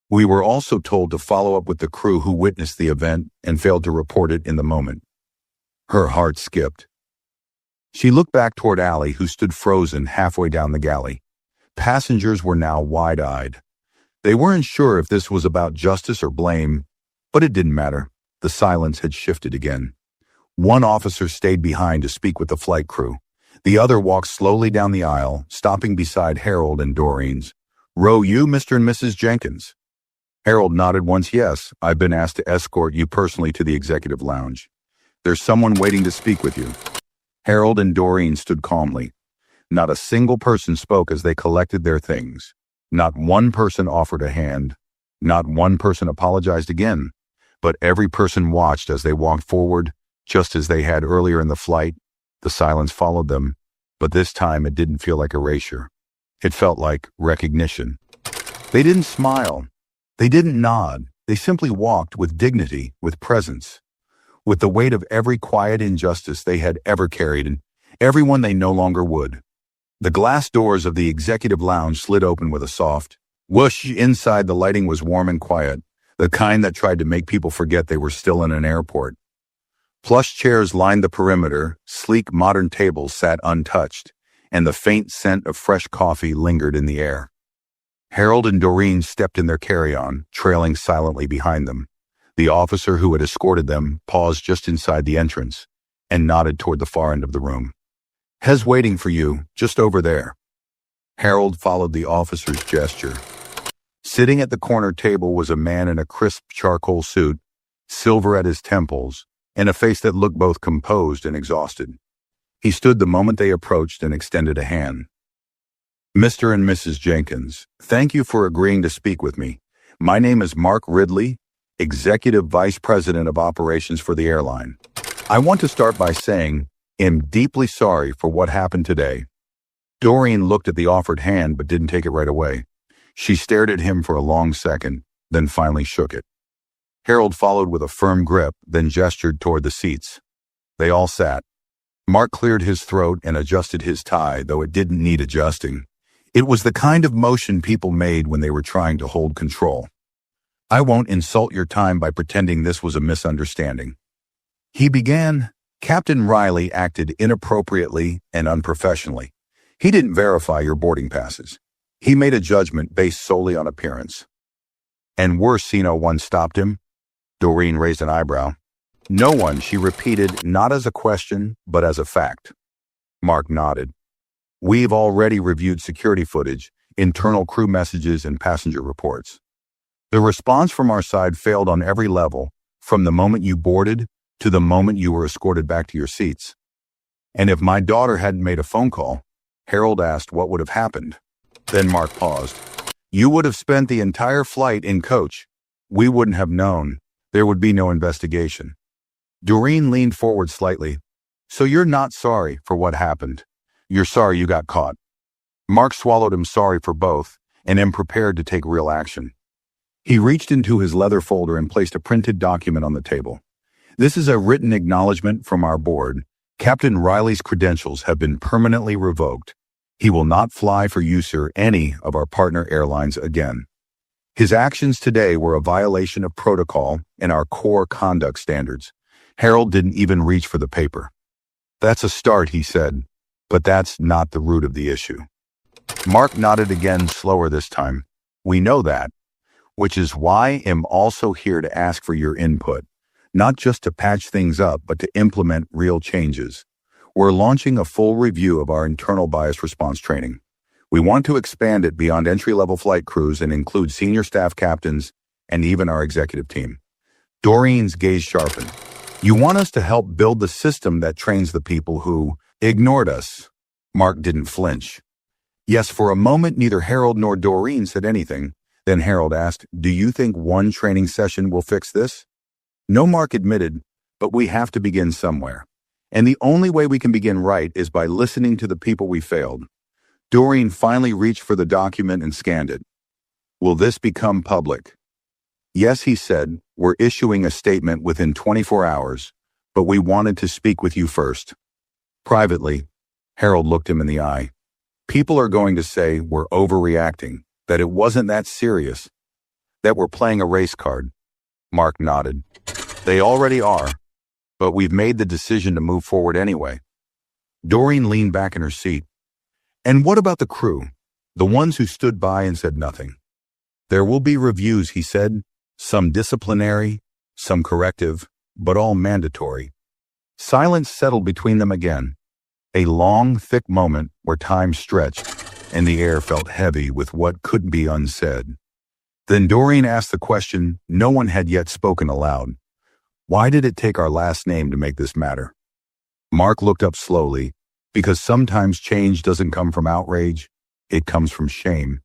"We were also told to follow up with the crew who witnessed the event and failed to report it in the moment." Her heart skipped. She looked back toward Allie, who stood frozen halfway down the galley. Passengers were now wide-eyed. They weren't sure if this was about justice or blame, but it didn't matter. The silence had shifted again. One officer stayed behind to speak with the flight crew. The other walked slowly down the aisle, stopping beside Harold and Doreen's. "Row you, Mr. and Mrs. Jenkins?" Harold nodded once. "Yes, I've been asked to escort you personally to the executive lounge. There's someone waiting to speak with you." Harold and Doreen stood calmly. Not a single person spoke as they collected their things. Not one person offered a hand. Not one person apologized again. But every person watched as they walked forward, just as they had earlier in the flight. The silence followed them, but this time it didn't feel like erasure. It felt like recognition. They didn't smile. They didn't nod. They simply walked with dignity, with presence, with the weight of every quiet injustice they had ever carried, and everyone they no longer would. The glass doors of the executive lounge slid open with a soft whoosh. Inside, the lighting was warm and quiet, the kind that tried to make people forget they were still in an airport. Plush chairs lined the perimeter, sleek modern tables sat untouched, and the faint scent of fresh coffee lingered in the air. Harold and Doreen stepped in their carry-on, trailing silently behind them. The officer who had escorted them paused just inside the entrance and nodded toward the far end of the room. "Hez waiting for you, just over there." Harold followed the officer's gesture. Sitting at the corner table was a man in a crisp charcoal suit, silver at his temples, and a face that looked both composed and exhausted. He stood the moment they approached and extended a hand. "Mr. and Mrs. Jenkins, thank you for agreeing to speak with me. My name is Mark Ridley, Executive Vice President of Operations for the airline. I want to start by saying I'm deeply sorry for what happened today." Doreen looked at the offered hand but didn't take it right away. She stared at him for a long second, then finally shook it. Harold followed with a firm grip, then gestured toward the seats. They all sat. Mark cleared his throat and adjusted his tie, though it didn't need adjusting. It was the kind of motion people made when they were trying to hold control. "I won't insult your time by pretending this was a misunderstanding." He began. "Captain Riley acted inappropriately and unprofessionally. He didn't verify your boarding passes. He made a judgment based solely on appearance." "And worse, no one stopped him?" Doreen raised an eyebrow. "No one," she repeated, not as a question, but as a fact. Mark nodded. "We've already reviewed security footage, internal crew messages, and passenger reports. The response from our side failed on every level, from the moment you boarded to the moment you were escorted back to your seats. And if my daughter hadn't made a phone call," Harold asked, "what would have happened?" Then Mark paused. You would have spent the entire flight in coach. We wouldn't have known. There would be no investigation. Doreen leaned forward slightly. So you're not sorry for what happened. You're sorry you got caught. Mark swallowed him sorry for both and am prepared to take real action. He reached into his leather folder and placed a printed document on the table. This is a written acknowledgement from our board. Captain Riley's credentials have been permanently revoked. He will not fly for USER or any of our partner airlines again. His actions today were a violation of protocol and our core conduct standards. Harold didn't even reach for the paper. That's a start, he said, but that's not the root of the issue. Mark nodded again, slower this time. We know that, which is why I'm also here to ask for your input, not just to patch things up, but to implement real changes. We're launching a full review of our internal bias response training. We want to expand it beyond entry-level flight crews and include senior staff captains and even our executive team. Doreen's gaze sharpened. You want us to help build the system that trains the people who ignored us. Mark didn't flinch. Yes, for a moment, neither Harold nor Doreen said anything. Then Harold asked, do you think one training session will fix this? No, Mark admitted, but we have to begin somewhere. And the only way we can begin right is by listening to the people we failed. Doreen finally reached for the document and scanned it. Will this become public? Yes, he said, we're issuing a statement within 24 hours, but we wanted to speak with you first. Privately, Harold looked him in the eye. People are going to say we're overreacting, that it wasn't that serious, that we're playing a race card. Mark nodded. They already are, but we've made the decision to move forward anyway. Doreen leaned back in her seat. And what about the crew, the ones who stood by and said nothing? There will be reviews, he said, some disciplinary, some corrective, but all mandatory. Silence settled between them again, a long, thick moment where time stretched and the air felt heavy with what couldn't be unsaid. Then Doreen asked the question no one had yet spoken aloud. Why did it take our last name to make this matter? Mark looked up slowly, because sometimes change doesn't come from outrage, it comes from shame.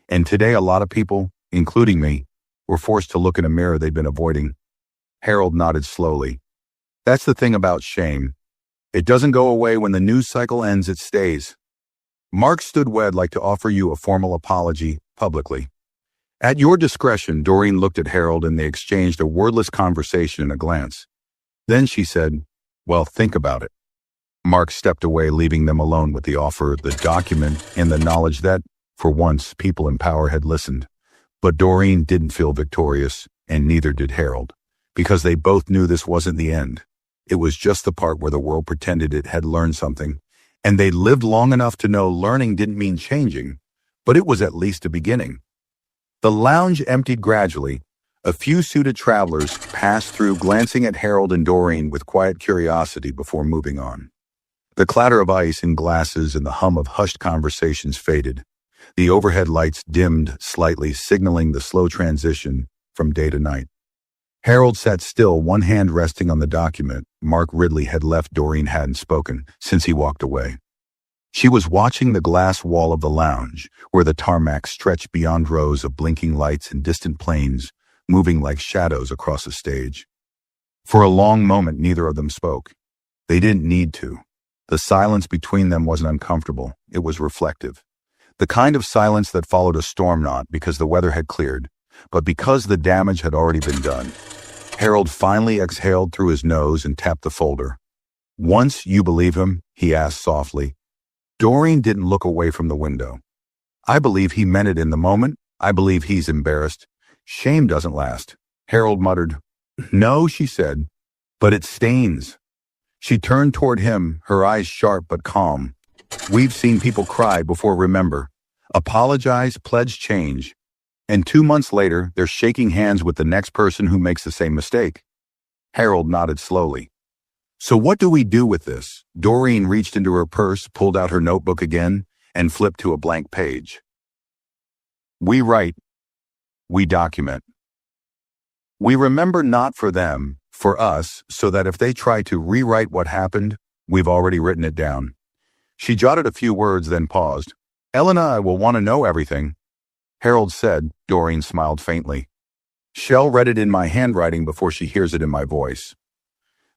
And today a lot of people, including me, were forced to look in a mirror they'd been avoiding. Harold nodded slowly. That's the thing about shame. It doesn't go away when the news cycle ends, it stays. Mark stood wed like to offer you a formal apology publicly. At your discretion, Doreen looked at Harold and they exchanged a wordless conversation in a glance. Then she said, well, think about it. Mark stepped away, leaving them alone with the offer, the document, and the knowledge that, for once, people in power had listened. But Doreen didn't feel victorious, and neither did Harold, because they both knew this wasn't the end. It was just the part where the world pretended it had learned something, and they'd lived long enough to know learning didn't mean changing, but it was at least a beginning. The lounge emptied gradually. A few suited travelers passed through, glancing at Harold and Doreen with quiet curiosity before moving on. The clatter of ice in glasses and the hum of hushed conversations faded. The overhead lights dimmed slightly, signaling the slow transition from day to night. Harold sat still, one hand resting on the document. Mark Ridley had left. Doreen hadn't spoken since he walked away. She was watching the glass wall of the lounge, where the tarmac stretched beyond rows of blinking lights and distant planes, moving like shadows across a stage. For a long moment, neither of them spoke. They didn't need to. The silence between them wasn't uncomfortable. It was reflective. The kind of silence that followed a storm, not because the weather had cleared, but because the damage had already been done. Harold finally exhaled through his nose and tapped the folder. Once you believe him, he asked softly. Doreen didn't look away from the window. I believe he meant it in the moment. I believe he's embarrassed. Shame doesn't last. Harold muttered. No, she said, but it stains. She turned toward him, her eyes sharp but calm. We've seen people cry before, remember. Apologize, pledge change. And 2 months later, they're shaking hands with the next person who makes the same mistake. Harold nodded slowly. So what do we do with this? Doreen reached into her purse, pulled out her notebook again, and flipped to a blank page. We write. We document. We remember, not for them, for us, so that if they try to rewrite what happened, we've already written it down. She jotted a few words, then paused. Elena will want to know everything, Harold said. Doreen smiled faintly. She'll read it in my handwriting before she hears it in my voice.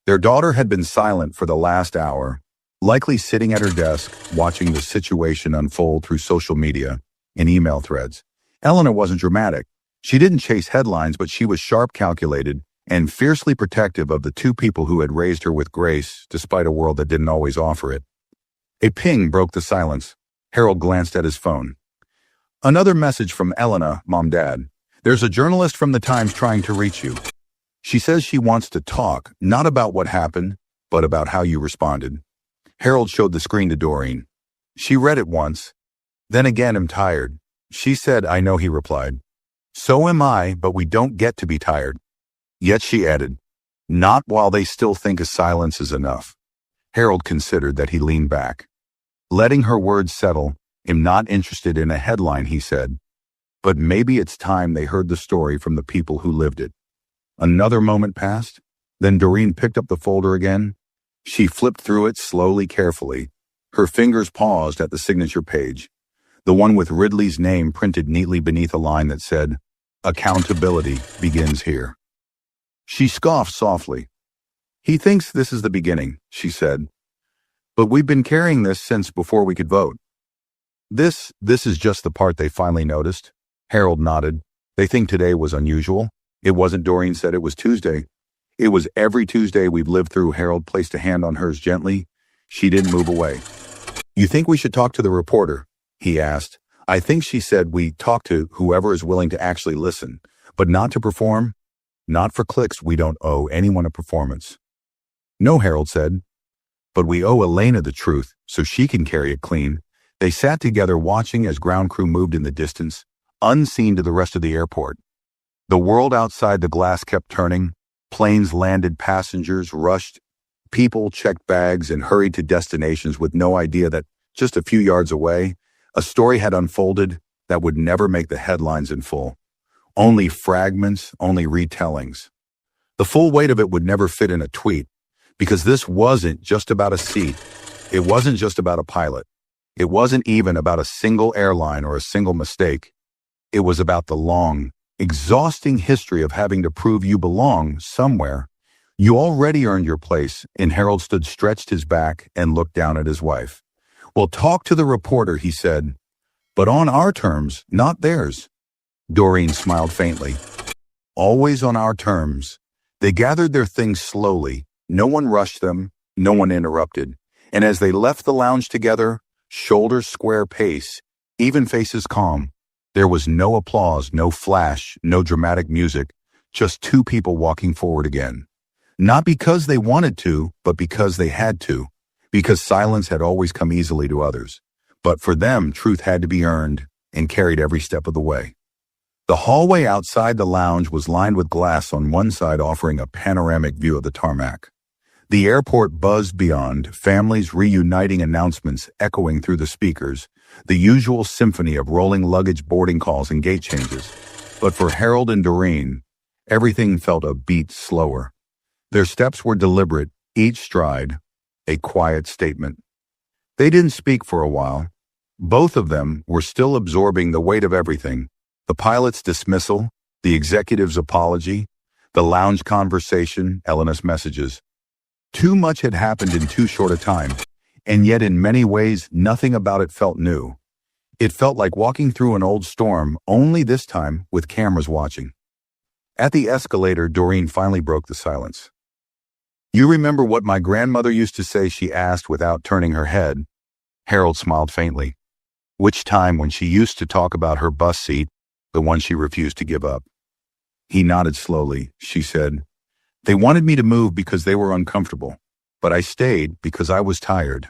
Their daughter had been silent for the last hour, likely sitting at her desk, watching the situation unfold through social media and email threads. Elena wasn't dramatic. She didn't chase headlines, but she was sharp, calculated, and fiercely protective of the two people who had raised her with grace, despite a world that didn't always offer it. A ping broke the silence. Harold glanced at his phone. Another message from Elena, Mom, Dad. There's a journalist from the Times trying to reach you. She says she wants to talk, not about what happened, but about how you responded. Harold showed the screen to Doreen. She read it once. Then again, I'm tired. She said, I know, he replied. So am I, but we don't get to be tired. Yet she added, not while they still think a silence is enough. Harold considered that. He leaned back. Letting her words settle, I'm not interested in a headline, he said. But maybe it's time they heard the story from the people who lived it. Another moment passed. Then Doreen picked up the folder again. She flipped through it slowly, carefully. Her fingers paused at the signature page, the one with Ridley's name printed neatly beneath a line that said, Accountability begins here. She scoffed softly. He thinks this is the beginning, she said. But we've been carrying this since before we could vote. This is just the part they finally noticed. Harold nodded. They think today was unusual. It wasn't, Doreen said, it was Tuesday. It was every Tuesday we've lived through. Harold placed a hand on hers gently. She didn't move away. You think we should talk to the reporter? He asked. I think, she said, we talk to whoever is willing to actually listen, but not to perform. Not for clicks. We don't owe anyone a performance. No, Harold said. But we owe Elena the truth, so she can carry it clean. They sat together watching as ground crew moved in the distance, unseen to the rest of the airport. The world outside the glass kept turning. Planes landed, passengers rushed. People checked bags and hurried to destinations with no idea that just a few yards away, a story had unfolded that would never make the headlines in full. Only fragments, only retellings. The full weight of it would never fit in a tweet, because this wasn't just about a seat. It wasn't just about a pilot. It wasn't even about a single airline or a single mistake. It was about the long, exhausting history of having to prove you belong somewhere. You already earned your place, and Harold stood, stretched his back, and looked down at his wife. We'll talk to the reporter, he said, but on our terms, not theirs. Doreen smiled faintly. Always on our terms. They gathered their things slowly. No one rushed them, no one interrupted. And as they left the lounge together, shoulders square, pace, even faces calm, there was no applause, no flash, no dramatic music, just two people walking forward again. Not because they wanted to, but because they had to. Because silence had always come easily to others. But for them, truth had to be earned and carried every step of the way. The hallway outside the lounge was lined with glass on one side, offering a panoramic view of the tarmac. The airport buzzed beyond, families reuniting, announcements echoing through the speakers, the usual symphony of rolling luggage, boarding calls, and gate changes. But for Harold and Doreen, everything felt a beat slower. Their steps were deliberate, each stride a quiet statement. They didn't speak for a while. Both of them were still absorbing the weight of everything. The pilot's dismissal, the executive's apology, the lounge conversation, Elena's messages. Too much had happened in too short a time, and yet in many ways nothing about it felt new. It felt like walking through an old storm, only this time with cameras watching. At the escalator, Doreen finally broke the silence. You remember what my grandmother used to say? She asked without turning her head. Harold smiled faintly. Which time? When she used to talk about her bus seat, the one she refused to give up. He nodded slowly. She said, They wanted me to move because they were uncomfortable, but I stayed because I was tired.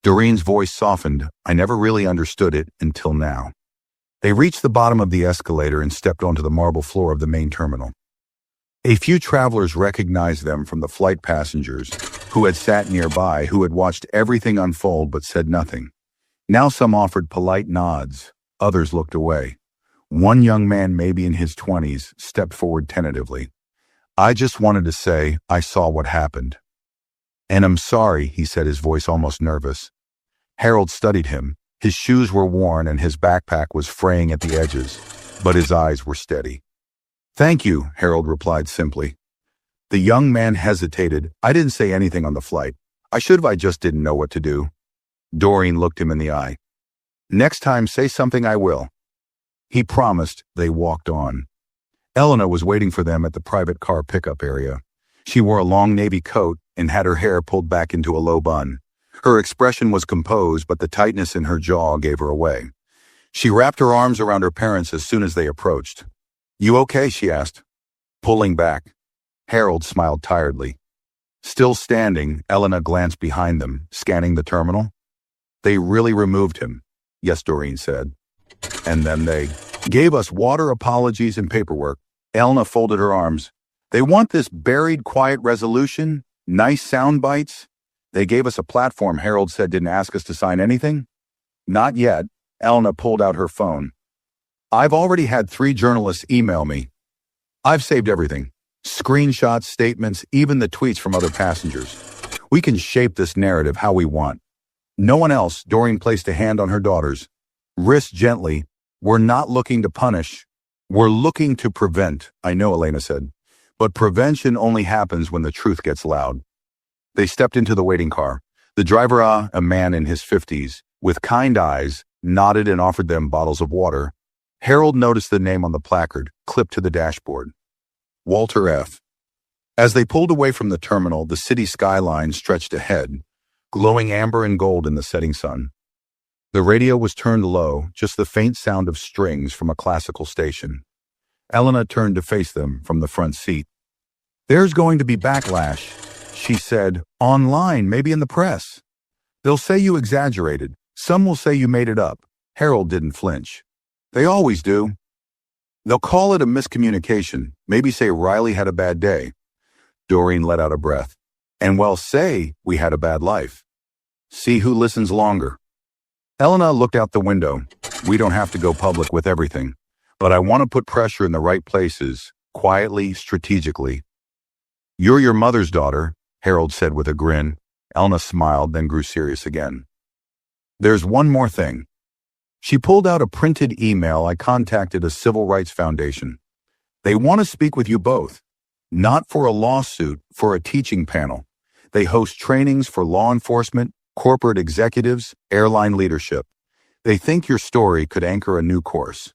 Doreen's voice softened. I never really understood it until now. They reached the bottom of the escalator and stepped onto the marble floor of the main terminal. A few travelers recognized them from the flight passengers who had sat nearby, who had watched everything unfold but said nothing. Now some offered polite nods, others looked away. One young man, maybe in his 20s, stepped forward tentatively. I just wanted to say I saw what happened. And I'm sorry, he said, his voice almost nervous. Harold studied him. His shoes were worn and his backpack was fraying at the edges, but his eyes were steady. "Thank you," Harold replied simply. The young man hesitated. "I didn't say anything on the flight. I should have, I just didn't know what to do." Doreen looked him in the eye. "Next time, say something, I will." He promised. They walked on. Elena was waiting for them at the private car pickup area. She wore a long navy coat and had her hair pulled back into a low bun. Her expression was composed, but the tightness in her jaw gave her away. She wrapped her arms around her parents as soon as they approached. "You okay?" she asked, pulling back. Harold smiled tiredly. Still standing, Elena glanced behind them, scanning the terminal. "They really removed him," "Yes," Doreen said. "And then they gave us water, apologies, and paperwork." Elena folded her arms. "They want this buried quiet resolution? Nice sound bites? They gave us a platform," Harold said, "didn't ask us to sign anything?" "Not yet." Elena pulled out her phone. "I've already had 3 journalists email me. I've saved everything. Screenshots, statements, even the tweets from other passengers. We can shape this narrative how we want. No one else." Doreen placed a hand on her daughter's wrist gently. "We're not looking to punish. We're looking to prevent." "I know," Elena said. "But prevention only happens when the truth gets loud." They stepped into the waiting car. The driver, a man in his 50s, with kind eyes, nodded and offered them bottles of water. Harold noticed the name on the placard, clipped to the dashboard. Walter F. As they pulled away from the terminal, the city skyline stretched ahead, glowing amber and gold in the setting sun. The radio was turned low, just the faint sound of strings from a classical station. Elena turned to face them from the front seat. "There's going to be backlash," she said. "Online, maybe in the press. They'll say you exaggerated. Some will say you made it up." Harold didn't flinch. "They always do. They'll call it a miscommunication, maybe say Riley had a bad day." Doreen let out a breath. "And well, say we had a bad life. See who listens longer." Elena looked out the window. "We don't have to go public with everything, but I want to put pressure in the right places, quietly, strategically." "You're your mother's daughter," Harold said with a grin. Elena smiled, then grew serious again. "There's one more thing." She pulled out a printed email. "I contacted a civil rights foundation. They want to speak with you both. Not for a lawsuit, for a teaching panel. They host trainings for law enforcement, corporate executives, airline leadership. They think your story could anchor a new course."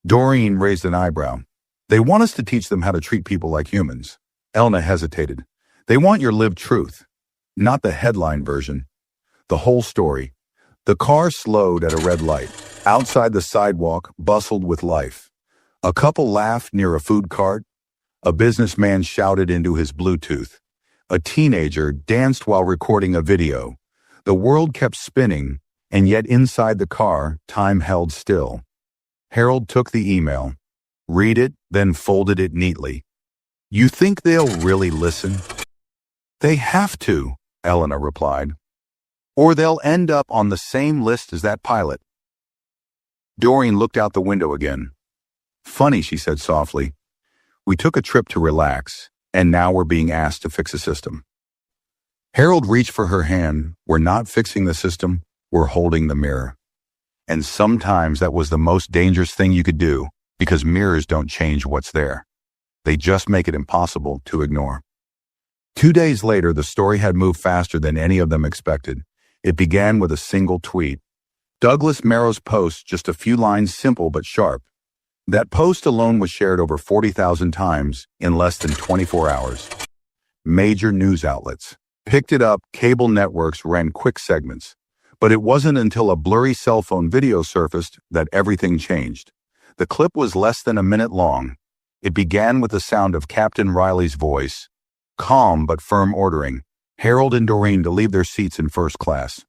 Doreen raised an eyebrow. "They want us to teach them how to treat people like humans." Elena hesitated. "They want your lived truth, not the headline version. The whole story." The car slowed at a red light. Outside, the sidewalk bustled with life. A couple laughed near a food cart. A businessman shouted into his Bluetooth. A teenager danced while recording a video. The world kept spinning, and yet inside the car, time held still. Harold took the email, read it, then folded it neatly. "You think they'll really listen?" "They have to," Elena replied. "Or they'll end up on the same list as that pilot." Doreen looked out the window again. "Funny," she said softly. "We took a trip to relax, and now we're being asked to fix a system." Harold reached for her hand. "We're not fixing the system, we're holding the mirror." And sometimes that was the most dangerous thing you could do, because mirrors don't change what's there. They just make it impossible to ignore. 2 days later, the story had moved faster than any of them expected. It began with a single tweet. Douglas Merrow's post, just a few lines, simple but sharp. That post alone was shared over 40,000 times in less than 24 hours. Major news outlets picked it up, cable networks ran quick segments. But it wasn't until a blurry cell phone video surfaced that everything changed. The clip was less than a minute long. It began with the sound of Captain Riley's voice, calm but firm, ordering Harold and Doreen to leave their seats in first class.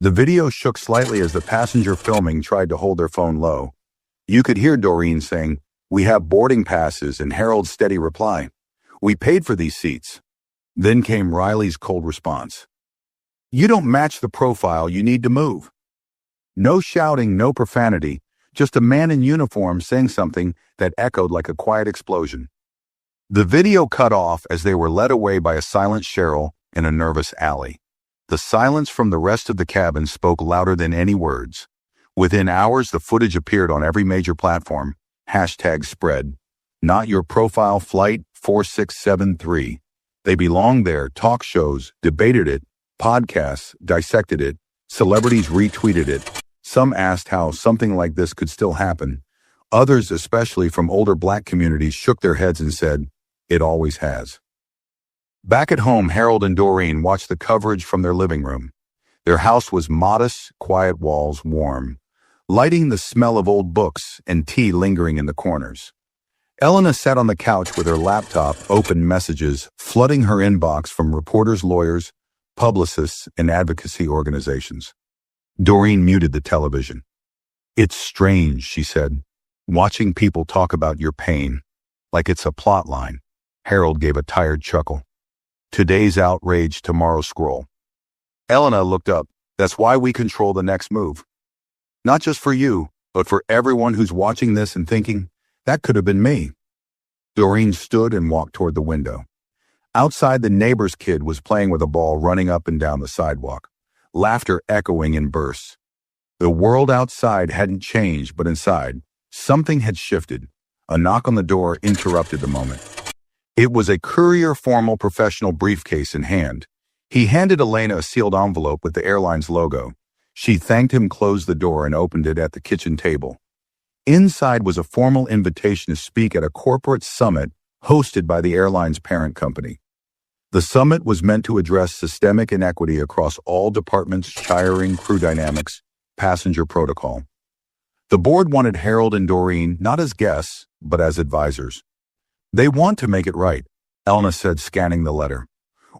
The video shook slightly as the passenger filming tried to hold their phone low. You could hear Doreen saying, "We have boarding passes," and Harold's steady reply, "We paid for these seats." Then came Riley's cold response. "You don't match the profile, you need to move." No shouting, no profanity, just a man in uniform saying something that echoed like a quiet explosion. The video cut off as they were led away by a silent Cheryl in a nervous alley. The silence from the rest of the cabin spoke louder than any words. Within hours, the footage appeared on every major platform. Hashtag spread. Not your profile flight 4673. They belonged there. Talk shows debated it. Podcasts dissected it. Celebrities retweeted it. Some asked how something like this could still happen. Others, especially from older Black communities, shook their heads and said, "It always has." Back at home, Harold and Doreen watched the coverage from their living room. Their house was modest, quiet walls, warm, lighting the smell of old books and tea lingering in the corners. Elena sat on the couch with her laptop, open messages flooding her inbox from reporters, lawyers, publicists, and advocacy organizations. Doreen muted the television. "It's strange," she said, "watching people talk about your pain, like it's a plot line." Harold gave a tired chuckle. "Today's outrage, tomorrow's scroll." Elena looked up. "That's why we control the next move. Not just for you, but for everyone who's watching this and thinking, that could have been me." Doreen stood and walked toward the window. Outside, the neighbor's kid was playing with a ball, running up and down the sidewalk, laughter echoing in bursts. The world outside hadn't changed, but inside, something had shifted. A knock on the door interrupted the moment. It was a courier, formal professional briefcase in hand. He handed Elena a sealed envelope with the airline's logo. She thanked him, closed the door, and opened it at the kitchen table. Inside was a formal invitation to speak at a corporate summit hosted by the airline's parent company. The summit was meant to address systemic inequity across all departments, hiring, crew dynamics, passenger protocol. The board wanted Harold and Doreen not as guests, but as advisors. "They want to make it right," Elena said, scanning the letter.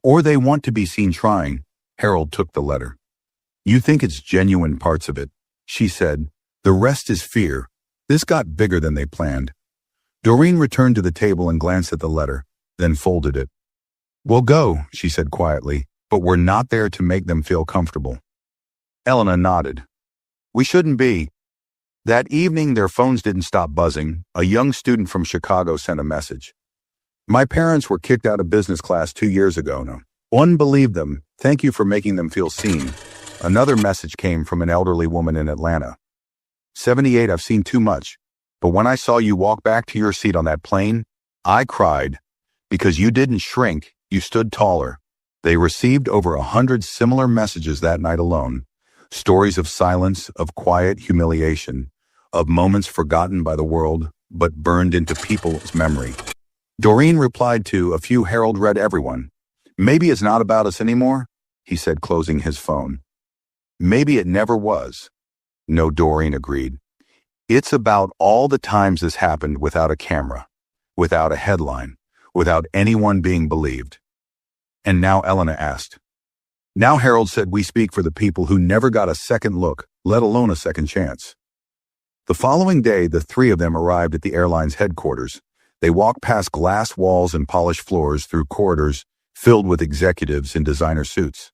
"Or they want to be seen trying." Harold took the letter. "You think it's genuine parts of it," she said. "The rest is fear." This got bigger than they planned. Doreen returned to the table and glanced at the letter, then folded it. "We'll go," she said quietly, "but we're not there to make them feel comfortable." Elena nodded. "We shouldn't be." That evening, their phones didn't stop buzzing. A young student from Chicago sent a message. "My parents were kicked out of business class 2 years ago. No one believed them. Thank you for making them feel seen." Another message came from an elderly woman in Atlanta. 78, "I've seen too much. But when I saw you walk back to your seat on that plane, I cried. Because you didn't shrink, you stood taller." They received over 100 similar messages that night alone. Stories of silence, of quiet humiliation, of moments forgotten by the world, but burned into people's memory. Doreen replied to a few. Harold read everyone. "Maybe it's not about us anymore," he said, closing his phone. "Maybe it never was." "No," Doreen agreed. "It's about all the times this happened without a camera, without a headline, without anyone being believed." "And now?" Elena asked. "Now," Harold said, "we speak for the people who never got a second look, let alone a second chance." The following day, the three of them arrived at the airline's headquarters. They walked past glass walls and polished floors, through corridors filled with executives in designer suits.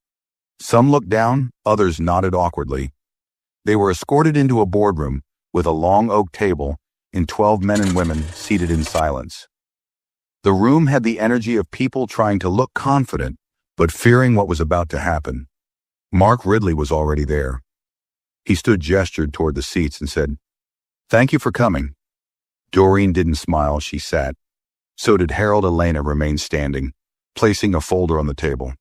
Some looked down, others nodded awkwardly. They were escorted into a boardroom with a long oak table and 12 men and women seated in silence. The room had the energy of people trying to look confident, but fearing what was about to happen. Mark Ridley was already there. He gestured toward the seats and said, "Thank you for coming." Doreen didn't smile, she sat. So did Harold. Elena remained standing, placing a folder on the table.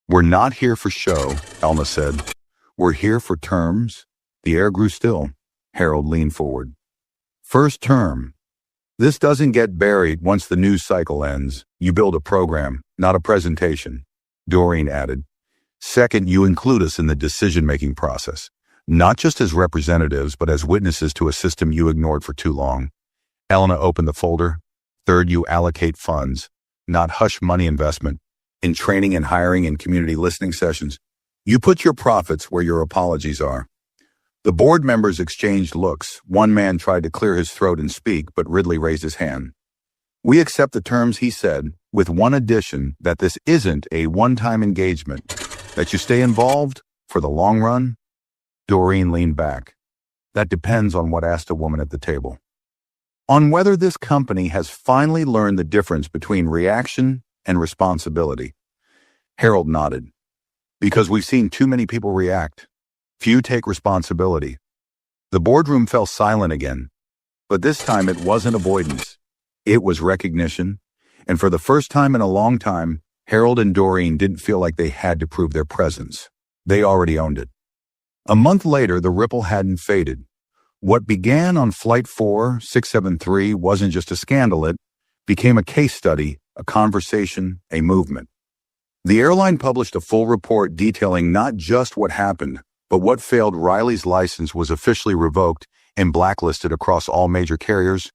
"We're not here for show," Elena said. "We're here for terms." The air grew still. Harold leaned forward. "First term. This doesn't get buried once the news cycle ends. You build a program, not a presentation." Doreen added. "Second, you include us in the decision-making process, not just as representatives, but as witnesses to a system you ignored for too long." Elena opened the folder. "Third, you allocate funds, not hush money investment, in training and hiring and community listening sessions. You put your profits where your apologies are." The board members exchanged looks. One man tried to clear his throat and speak, but Ridley raised his hand. "We accept the terms," he said, "with one addition, that this isn't a one-time engagement, that you stay involved for the long run." Doreen leaned back. "That depends on what?" asked a woman at the table. "On whether this company has finally learned the difference between reaction and responsibility." Harold nodded. Because we've seen too many people react. Few take responsibility. The boardroom fell silent again, but this time it wasn't avoidance. It was recognition, and for the first time in a long time, Harold and Doreen didn't feel like they had to prove their presence. They already owned it. A month later, the ripple hadn't faded. What began on Flight 4673 wasn't just a scandal, it became a case study, a conversation, a movement. The airline published a full report detailing not just what happened, but what failed. Riley's license was officially revoked and blacklisted across all major carriers.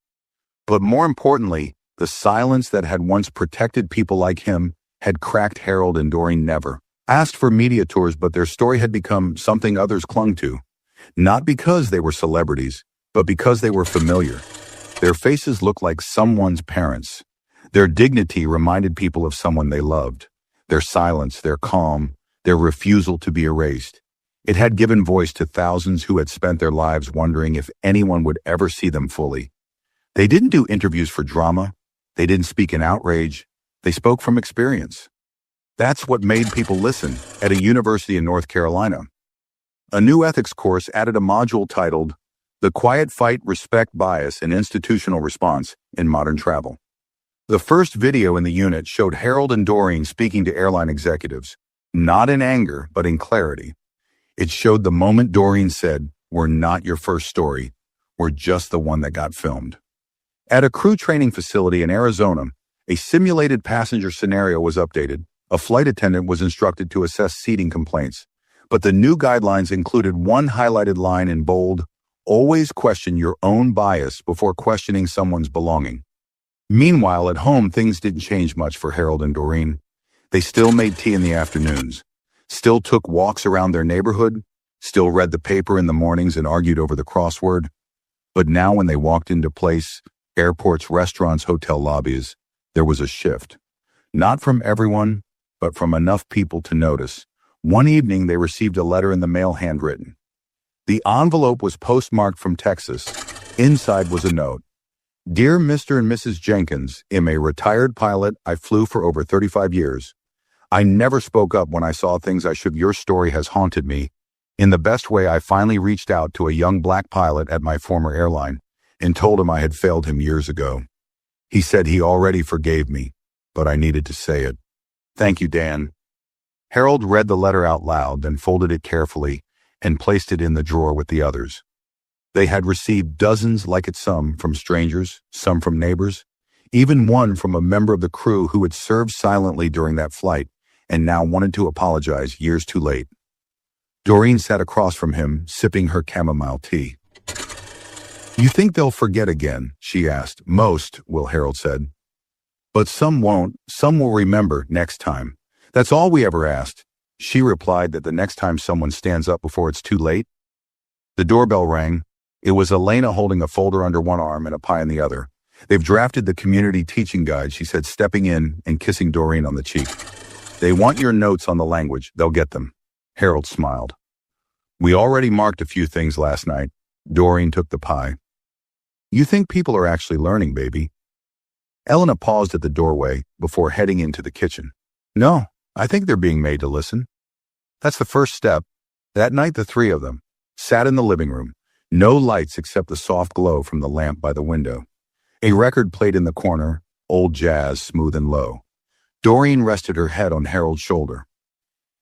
But more importantly, the silence that had once protected people like him had cracked. Harold and Doreen never asked for media tours, but their story had become something others clung to. Not because they were celebrities, but because they were familiar. Their faces looked like someone's parents. Their dignity reminded people of someone they loved. Their silence, their calm, their refusal to be erased. It had given voice to thousands who had spent their lives wondering if anyone would ever see them fully. They didn't do interviews for drama. They didn't speak in outrage. They spoke from experience. That's what made people listen at a university in North Carolina. A new ethics course added a module titled The Quiet Fight, Respect Bias, and Institutional Response in Modern Travel. The first video in the unit showed Harold and Doreen speaking to airline executives, not in anger, but in clarity. It showed the moment Doreen said, "We're not your first story. We're just the one that got filmed." At a crew training facility in Arizona, a simulated passenger scenario was updated. A flight attendant was instructed to assess seating complaints, but the new guidelines included one highlighted line in bold: always question your own bias before questioning someone's belonging. Meanwhile, at home, things didn't change much for Harold and Doreen. They still made tea in the afternoons, still took walks around their neighborhood, still read the paper in the mornings and argued over the crossword. But now when they walked into airports, restaurants, hotel lobbies, there was a shift. Not from everyone, but from enough people to notice. One evening, they received a letter in the mail, handwritten. The envelope was postmarked from Texas. Inside was a note. Dear Mr. and Mrs. Jenkins, I'm a retired pilot. I flew for over 35 years. I never spoke up when I saw things I should. Your story has haunted me. In the best way, I finally reached out to a young black pilot at my former airline and told him I had failed him years ago. He said he already forgave me, but I needed to say it. Thank you, Dan. Harold read the letter out loud, then folded it carefully and placed it in the drawer with the others. They had received dozens like it, some from strangers, some from neighbors, even one from a member of the crew who had served silently during that flight and now wanted to apologize years too late. Doreen sat across from him, sipping her chamomile tea. You think they'll forget again? She asked. Most will, Harold said. But some won't. Some will remember next time. That's all we ever asked. She replied that the next time someone stands up before it's too late. The doorbell rang. It was Elena holding a folder under one arm and a pie in the other. They've drafted the community teaching guide, she said, stepping in and kissing Doreen on the cheek. They want your notes on the language. They'll get them. Harold smiled. We already marked a few things last night. Doreen took the pie. You think people are actually learning, baby? Elena paused at the doorway before heading into the kitchen. No, I think they're being made to listen. That's the first step. That night, the three of them sat in the living room. No lights except the soft glow from the lamp by the window. A record played in the corner, old jazz, smooth and low. Doreen rested her head on Harold's shoulder.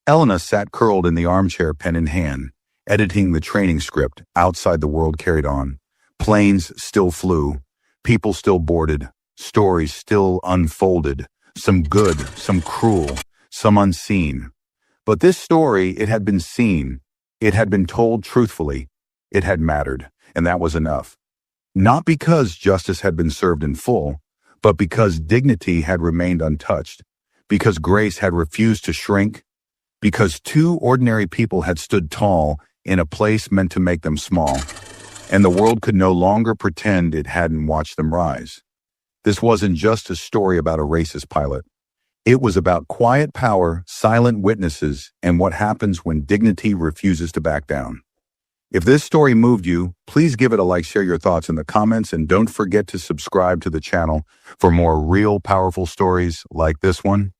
Elena sat curled in the armchair, pen in hand, editing the training script. Outside, the world carried on. Planes still flew. People still boarded. Stories still unfolded. Some good, some cruel, some unseen. But this story, it had been seen. It had been told truthfully. It had mattered, and that was enough. Not because justice had been served in full, but because dignity had remained untouched, because grace had refused to shrink, because two ordinary people had stood tall in a place meant to make them small, and the world could no longer pretend it hadn't watched them rise. This wasn't just a story about a racist pilot. It was about quiet power, silent witnesses, and what happens when dignity refuses to back down. If this story moved you, please give it a like, share your thoughts in the comments, and don't forget to subscribe to the channel for more real, powerful stories like this one.